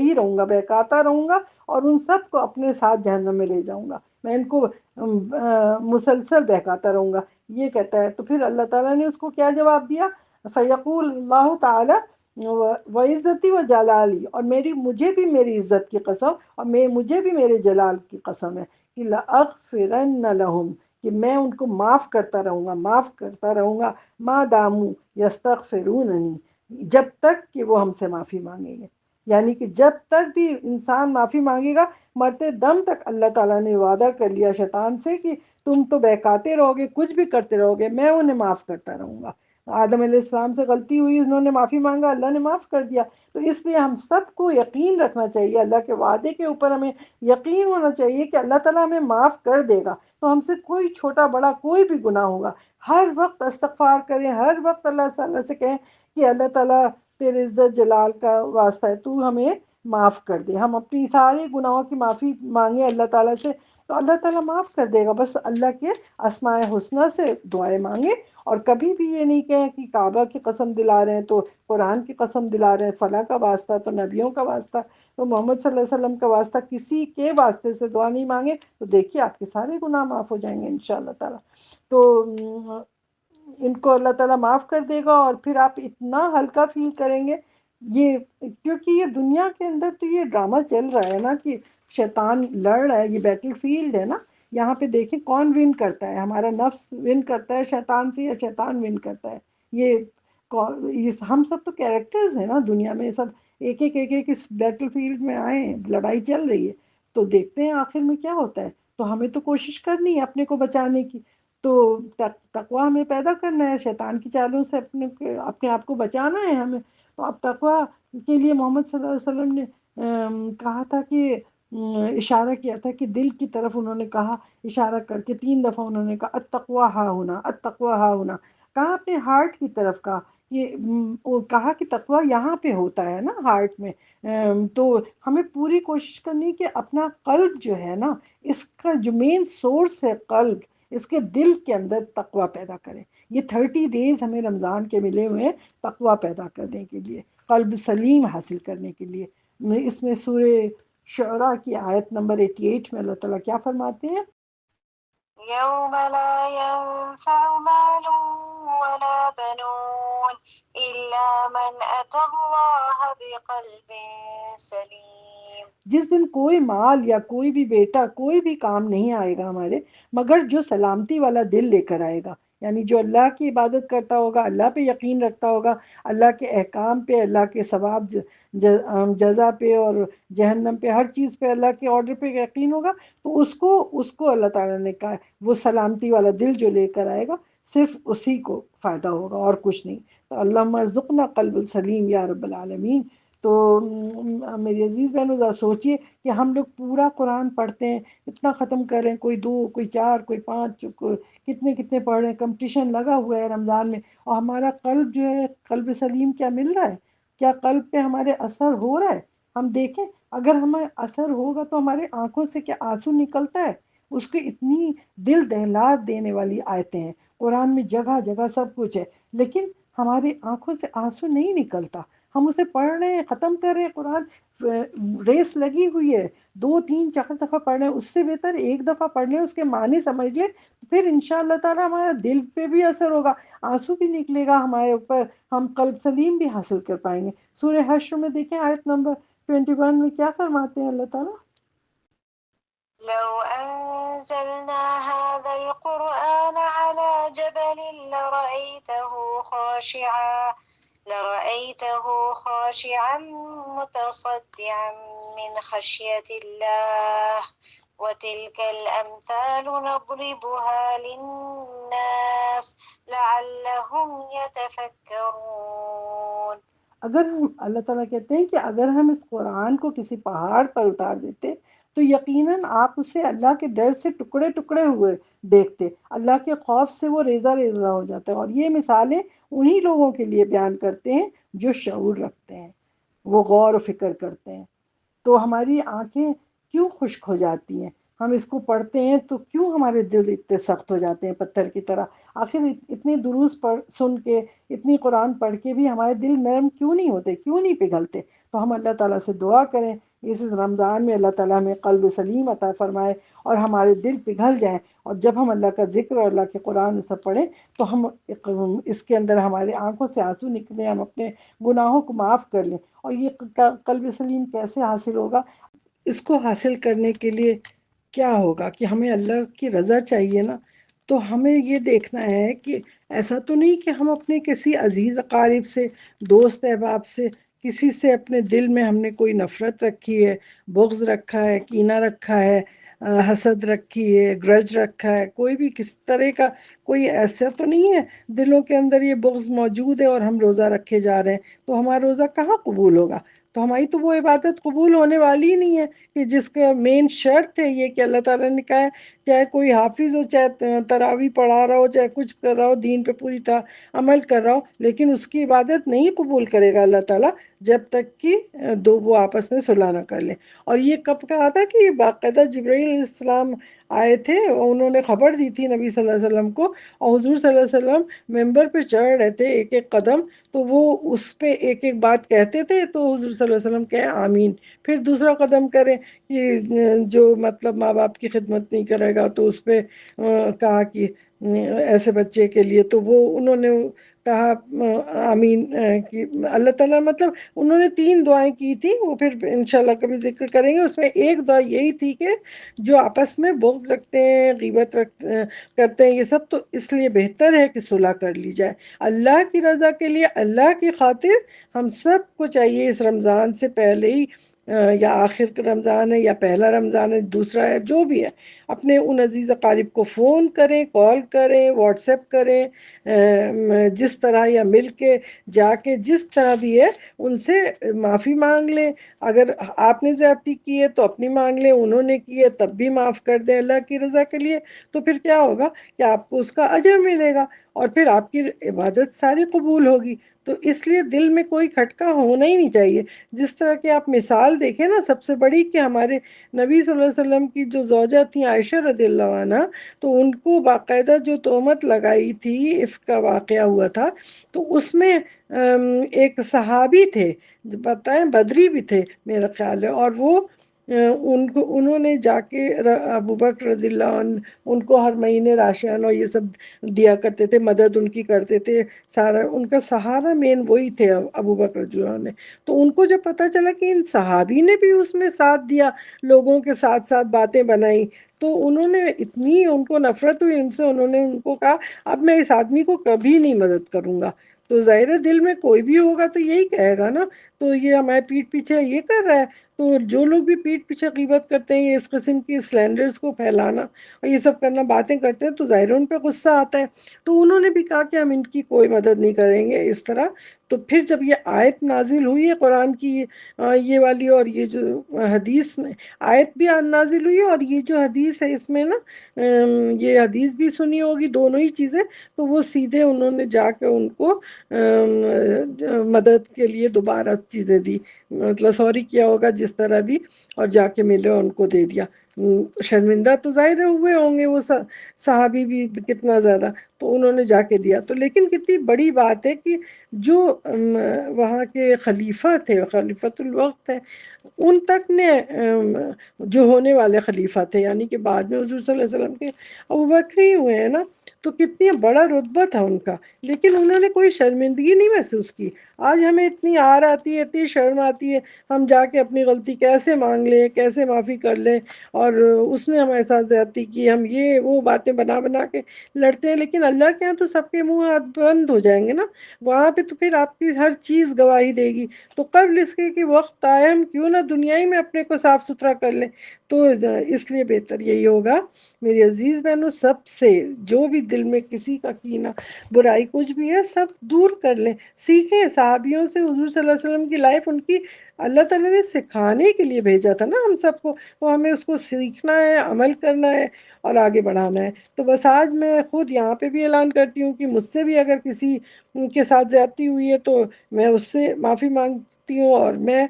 رہوں گا اور ان سب کو اپنے ساتھ جہنم میں لے جاؤں گا، میں ان کو مسلسل بہکاتا رہوں گا، یہ کہتا ہے۔ تو پھر اللہ تعالیٰ نے اس کو کیا جواب دیا؟ فیقول اللہ تعالیٰ وعزتی و جلالی، اور مجھے بھی میری عزت کی قسم اور مجھے بھی میرے جلال کی قسم ہے کہ لأغفرن لہم، کہ میں ان کو معاف کرتا رہوں گا، معاف کرتا رہوں گا، ما دامو یستغفروننی، جب تک کہ وہ ہم سے معافی مانگیں گے۔ یعنی کہ جب تک بھی انسان معافی مانگے گا، مرتے دم تک اللہ تعالیٰ نے وعدہ کر لیا شیطان سے کہ تم تو بہکاتے رہو گے، کچھ بھی کرتے رہو گے، میں انہیں معاف کرتا رہوں گا۔ آدم علیہ السلام سے غلطی ہوئی، انہوں نے معافی مانگا، اللہ نے معاف کر دیا۔ تو اس لیے ہم سب کو یقین رکھنا چاہیے، اللہ کے وعدے کے اوپر ہمیں یقین ہونا چاہیے کہ اللہ تعالیٰ ہمیں معاف کر دے گا۔ تو ہم سے کوئی چھوٹا بڑا کوئی بھی گناہ ہوگا، ہر وقت استغفار کریں، ہر وقت اللہ تعالیٰ سے کہیں کہ اللہ تعالیٰ تیرے عزت جلال کا واسطہ ہے، تو ہمیں معاف کر دے۔ ہم اپنی سارے گناہوں کی معافی مانگیں اللہ تعالیٰ سے، تو اللہ تعالیٰ معاف کر دے گا۔ بس اللہ کے اسماء حسنیٰ سے دعائیں مانگیں، اور کبھی بھی یہ نہیں کہیں کہ کعبہ کی قسم دلا رہے ہیں تو قرآن کی قسم دلا رہے ہیں، فلاں کا واسطہ تو نبیوں کا واسطہ تو محمد صلی اللہ علیہ وسلم کا واسطہ، کسی کے واسطے سے دعا نہیں مانگے، تو دیکھیے آپ کے سارے گناہ معاف ہو جائیں گے انشاءاللہ تعالیٰ۔ تو ان کو اللہ تعالیٰ معاف کر دے گا، اور پھر آپ اتنا ہلکا فیل کریں گے، یہ کیونکہ یہ دنیا کے اندر تو یہ ڈرامہ چل رہا ہے نا کہ شیطان لڑ رہا ہے، یہ بیٹل فیلڈ ہے نا۔ یہاں پہ دیکھیں کون ون کرتا ہے، ہمارا نفس ون کرتا ہے شیطان سے یا شیطان ون کرتا ہے؟ یہ ہم سب تو کیریکٹرز ہیں نا دنیا میں، سب ایک ایک اس بیٹل فیلڈ میں آئے ہیں، لڑائی چل رہی ہے، تو دیکھتے ہیں آخر میں کیا ہوتا ہے۔ تو ہمیں تو کوشش کرنی ہے اپنے کو بچانے کی، تو تقویٰ ہمیں پیدا کرنا ہے، شیطان کی چالوں سے اپنے آپ کو بچانا ہے ہمیں۔ تو اب تقویٰ کے لیے محمد صلی اللہ علیہ وسلم نے کہا تھا کہ اشارہ کیا تھا کہ دل کی طرف انہوں نے کہا، اشارہ کر کے 3 دفعہ انہوں نے کہا التقویٰ ہا ہونا، التقویٰ ہا ہونا، کہا اپنے ہارٹ کی طرف کا، یہ کہا کہ تقویٰ یہاں پہ ہوتا ہے نا ہارٹ میں۔ تو ہمیں پوری کوشش کرنی کہ اپنا قلب جو ہے نا، اس کا جو مین سورس ہے قلب، اس کے دل کے اندر تقویٰ پیدا کریں۔ یہ 30 ڈیز ہمیں رمضان کے ملے ہوئے ہیں تقویٰ پیدا کرنے کے لیے، قلب سلیم حاصل کرنے کے لیے۔ اس میں سورہ شعراء کی آیت نمبر 88 میں اللہ تعالیٰ کیا فرماتے ہیں؟ يوم لا ينفع مال ولا بنون إلا من أتى الله بقلب سليم۔ جس دن کوئی مال یا کوئی بھی بیٹا کوئی بھی کام نہیں آئے گا ہمارے، مگر جو سلامتی والا دل لے کر آئے گا، یعنی جو اللہ کی عبادت کرتا ہوگا، اللہ پہ یقین رکھتا ہوگا، اللہ کے احکام پہ، اللہ کے ثواب جزا پہ اور جہنم پہ، ہر چیز پہ اللہ کے آرڈر پہ یقین ہوگا، تو اس کو اللہ تعالیٰ نے کہا وہ سلامتی والا دل جو لے کر آئے گا، صرف اسی کو فائدہ ہوگا اور کچھ نہیں۔ تو اللہم ارزقنا قلب السلیم یا رب العالمین۔ تو میری عزیز بہنوں ذرا سوچئے کہ ہم لوگ پورا قرآن پڑھتے ہیں، اتنا ختم کر رہے ہیں، کوئی 2 کوئی 4 کوئی 5 کتنے پڑھ رہے ہیں، کمپٹیشن لگا ہوا ہے رمضان میں، اور ہمارا قلب جو ہے قلب سلیم کیا مل رہا ہے؟ کیا قلب پہ ہمارے اثر ہو رہا ہے؟ ہم دیکھیں اگر ہمیں اثر ہوگا تو ہمارے آنکھوں سے کیا آنسو نکلتا ہے؟ اس کی اتنی دل دہلا دینے والی آیتیں ہیں قرآن میں، جگہ جگہ سب کچھ ہے، لیکن ہماری آنکھوں سے آنسو نہیں نکلتا۔ ہم اسے پڑھ رہے ہیں، ختم کر رہے ہیں قرآن، ریس لگی ہوئی ہے، 2 3 4 دفعہ پڑھ رہے ہیں، اس سے بہتر ایک دفعہ پڑھ لیں، اس کے معنی سمجھ لیں، پھر انشاءاللہ تعالی ہمارا دل پہ بھی اثر ہوگا، آنسو بھی نکلے گا ہمارے اوپر، ہم قلب سلیم بھی حاصل کر پائیں گے۔ سورہ حشر میں دیکھیں آیت نمبر 21 میں کیا فرماتے ہیں اللہ تعالیٰ؟ لو أنزلنا هذا القرآن على جبل لرأيته خاشعا متصدعا من خشية الله وتلك الأمثال نضربها للناس لعلهم يتفكرون۔ اگر اللہ تعالیٰ کہتے ہیں کہ اگر ہم اس قرآن کو کسی پہاڑ پر اتار دیتے تو یقیناً آپ اسے اللہ کے ڈر سے ٹکڑے ٹکڑے ہوئے دیکھتے، اللہ کے خوف سے وہ ریزہ ریزہ ہو جاتا ہے۔ اور یہ مثالیں انہی لوگوں کے لیے بیان کرتے ہیں جو شعور رکھتے ہیں، وہ غور و فکر کرتے ہیں۔ تو ہماری آنکھیں کیوں خشک ہو جاتی ہیں؟ ہم اس کو پڑھتے ہیں تو کیوں ہمارے دل اتنے سخت ہو جاتے ہیں پتھر کی طرح؟ آخر اتنے دروس سن کے، اتنی قرآن پڑھ کے بھی ہمارے دل نرم کیوں نہیں ہوتے، کیوں نہیں پگھلتے؟ تو ہم اللہ تعالیٰ سے دعا کریں اس رمضان میں اللہ تعالیٰ ہمیں قلب سلیم عطا فرمائے اور ہمارے دل پگھل جائیں، اور جب ہم اللہ کا ذکر اور اللہ کے قرآن سب پڑھیں تو ہم اس کے اندر ہمارے آنکھوں سے آنسو نکلیں، ہم اپنے گناہوں کو معاف کر لیں۔ اور یہ قلب سلیم کیسے حاصل ہوگا؟ اس کو حاصل کرنے کے لیے کیا ہوگا کہ ہمیں اللہ کی رضا چاہیے نا، تو ہمیں یہ دیکھنا ہے کہ ایسا تو نہیں کہ ہم اپنے کسی عزیز اقارب سے، دوست احباب سے، کسی سے اپنے دل میں ہم نے کوئی نفرت رکھی ہے، بغض رکھا ہے، کینہ رکھا ہے، حسد رکھی ہے، گرج رکھا ہے، کوئی بھی کس طرح کا کوئی ایسا تو نہیں ہے دلوں کے اندر یہ بغض موجود ہے اور ہم روزہ رکھے جا رہے ہیں، تو ہمارا روزہ کہاں قبول ہوگا؟ تو ہماری تو وہ عبادت قبول ہونے والی ہی نہیں ہے کہ جس کا مین شرط ہے یہ کہ اللہ تعالیٰ نے کہا ہے چاہے کوئی حافظ ہو، چاہے تراویح پڑھا رہا ہو، چاہے کچھ کر رہا ہو، دین پہ پوری طرح عمل کر رہا ہو، لیکن اس کی عبادت نہیں قبول کرے گا اللہ تعالیٰ جب تک کہ وہ آپس میں صلح نہ کر لیں۔ اور یہ کب کہا تھا کہ یہ باقاعدہ جبرائیل علیہ السلام آئے تھے، انہوں نے خبر دی تھی نبی صلی اللہ علیہ وسلم کو، اور حضور صلی اللہ علیہ وسلم ممبر پہ چڑھ رہے تھے ایک ایک قدم، تو وہ اس پہ ایک ایک بات کہتے تھے تو حضور صلی اللہ علیہ وسلم کہے آمین، پھر دوسرا قدم کریں کہ جو مطلب ماں باپ کی خدمت نہیں کرے گا تو اس پہ کہا کہ ایسے بچے کے لیے، تو وہ انہوں نے کہا آمین، کہ اللہ تعالیٰ مطلب انہوں نے 3 دعائیں کی تھی، وہ پھر انشاءاللہ کبھی ذکر کریں گے۔ اس میں ایک دعا یہی تھی کہ جو آپس میں بغض رکھتے ہیں، غیبت کرتے ہیں، یہ سب تو اس لیے بہتر ہے کہ صلح کر لی جائے اللہ کی رضا کے لیے، اللہ کی خاطر۔ ہم سب کو چاہیے اس رمضان سے پہلے ہی یا آخر کا رمضان ہے یا پہلا رمضان ہے، دوسرا ہے، جو بھی ہے، اپنے ان عزیز اقارب کو فون کریں، کال کریں، واٹس ایپ کریں، جس طرح یا مل کے جا کے جس طرح بھی ہے ان سے معافی مانگ لیں۔ اگر آپ نے زیادتی کی ہے تو اپنی مانگ لیں، انہوں نے کی ہے تب بھی معاف کر دیں اللہ کی رضا کے لیے، تو پھر کیا ہوگا کہ آپ کو اس کا اجر ملے گا اور پھر آپ کی عبادت ساری قبول ہوگی۔ تو اس لیے دل میں کوئی کھٹکا ہونا ہی نہیں چاہیے۔ جس طرح کہ آپ مثال دیکھیں نا سب سے بڑی کہ ہمارے نبی صلی اللہ علیہ وسلم کی جو زوجہ تھیں عائشہ رضی اللہ عنہ، تو ان کو باقاعدہ جو تہمت لگائی تھی، عفق کا واقعہ ہوا تھا، تو اس میں ایک صحابی تھے، بتائیں بدری بھی تھے میرا خیال ہے، اور وہ انہوں نے جا کے ابو بکر رضی اللہ عنہ ان کو ہر مہینے راشن اور یہ سب دیا کرتے تھے، مدد ان کی کرتے تھے، سارا ان کا سہارا مین وہی تھے ابو بکر رضی اللہ عنہ۔ تو ان کو جب پتہ چلا کہ ان صحابی نے بھی اس میں ساتھ دیا، لوگوں کے ساتھ ساتھ باتیں بنائی، تو انہوں نے اتنی ان کو نفرت ہوئی ان سے، انہوں نے ان کو کہا اب میں اس آدمی کو کبھی نہیں مدد کروں گا۔ تو ظاہر دل میں کوئی بھی ہوگا تو یہی کہے گا نا، تو یہ ہمارے پیٹھ پیچھے یہ کر رہا ہے۔ تو جو لوگ بھی پیٹھ پیچھے غیبت کرتے ہیں، اس قسم کی سلینڈرز کو پھیلانا اور یہ سب کرنا، باتیں کرتے ہیں، تو ظاہر ان پہ غصہ آتا ہے۔ تو انہوں نے بھی کہا کہ ہم ان کی کوئی مدد نہیں کریں گے اس طرح۔ تو پھر جب یہ آیت نازل ہوئی ہے قرآن کی یہ والی، اور یہ جو حدیث میں آیت بھی نازل ہوئی ہے اور یہ جو حدیث ہے اس میں نا یہ حدیث بھی سنی ہوگی، دونوں ہی چیزیں، تو وہ سیدھے انہوں نے جا کے ان کو مدد کے لیے دوبارہ چیزیں دی، مطلب سوری کیا ہوگا جس طرح بھی، اور جا کے ملے ان کو دے دیا۔ شرمندہ تو ظاہر ہوئے ہوں گے وہ صحابی بھی کتنا زیادہ، تو انہوں نے جا کے دیا۔ تو لیکن کتنی بڑی بات ہے کہ جو وہاں کے خلیفہ تھے، خلیفۃ الوقت ہے، ان تک نے جو ہونے والے خلیفہ تھے، یعنی کہ بعد میں حضور صلی اللہ علیہ وسلم کے ابو بکر ہی ہوئے ہیں نا، تو کتنی بڑا رتبہ تھا ان کا، لیکن انہوں نے کوئی شرمندگی نہیں محسوس کی۔ آج ہمیں اتنی آر آتی ہے، اتنی شرم آتی ہے، ہم جا کے اپنی غلطی کیسے مانگ لیں، کیسے معافی کر لیں، اور اس نے ہمارے ساتھ زیادتی کی، ہم یہ وہ باتیں بنا بنا کے لڑتے ہیں، لیکن اللہ کے ہاں تو سب کے منہ ہاتھ بند ہو جائیں گے نا، وہاں پہ تو پھر آپ کی ہر چیز گواہی دے گی۔ تو قبل اس کے کہ وقت آئے ہم کیوں نہ دنیائی میں اپنے کو صاف ستھرا کر لیں۔ تو اس لیے بہتر یہی ہوگا میری عزیز بہنوں، سب سے جو بھی دل میں کسی کا کینہ برائی کچھ بھی ہے سب دور کر لیں، سیکھیں صحابیوں سے۔ حضور صلی اللہ علیہ وسلم کی لائف ان کی اللہ تعالیٰ نے سکھانے کے لیے بھیجا تھا نا ہم سب کو، تو ہمیں اس کو سیکھنا ہے، عمل کرنا ہے اور آگے بڑھانا ہے۔ تو بس آج میں خود یہاں پہ بھی اعلان کرتی ہوں کہ مجھ سے بھی اگر کسی کے ساتھ زیادتی ہوئی ہے تو میں اس سے معافی مانگتی ہوں، اور میں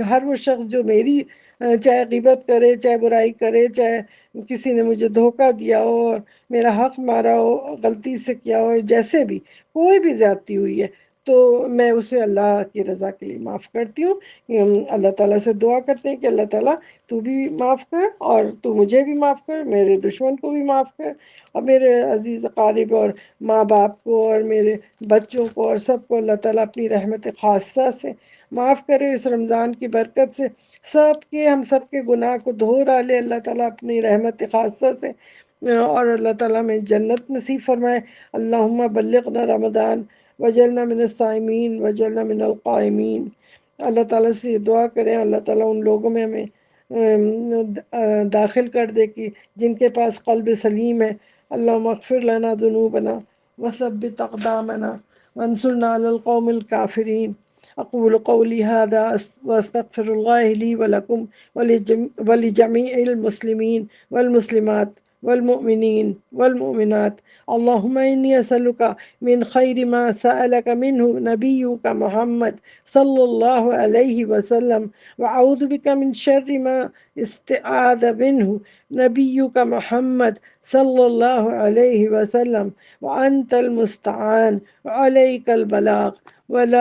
ہر وہ شخص جو میری چاہے غیبت کرے، چاہے برائی کرے، چاہے کسی نے مجھے دھوکہ دیا ہو اور میرا حق مارا ہو، غلطی سے کیا ہو، جیسے بھی کوئی بھی زیادتی ہوئی ہے تو میں اسے اللہ کی رضا کے لیے معاف کرتی ہوں. اللہ تعالیٰ سے دعا کرتے ہیں کہ اللہ تعالیٰ تو بھی معاف کر اور تو مجھے بھی معاف کر، میرے دشمن کو بھی معاف کر، اور میرے عزیز اقارب اور ماں باپ کو اور میرے بچوں کو اور سب کو اللہ تعالیٰ اپنی رحمت خاصہ سے معاف کرے. اس رمضان کی برکت سے ہم سب کے گناہ کو دھو ڈالے اللہ تعالیٰ اپنی رحمت خاصہ سے، اور اللہ تعالیٰ میں جنت نصیب فرمائے. اللہم بلغنا رمضان وجعلنا من الصائمین وجعلنا من القائمین. اللہ تعالیٰ سے دعا کریں اللہ تعالیٰ ان لوگوں میں ہمیں داخل کر دے کہ جن کے پاس قلب سلیم ہے. اللہم اغفر لنا ذنوبنا وثبت اقدامنا وانصرنا علی القوم الکافرین. اقول قولی هذا واستغفر اللہ لی ولکم ولجمیع المسلمین والمسلمات والمؤمنین والمؤمنات. اللہم انی اسألک من خیر ما سألک منہ نبیک محمد صلی اللہ علیہ وسلم وأعوذ بک من شر ما استعاذ منہ نبیک محمد صلی اللہ علیہ وسلم وأنت المستعان وعلیک البلاغ ولا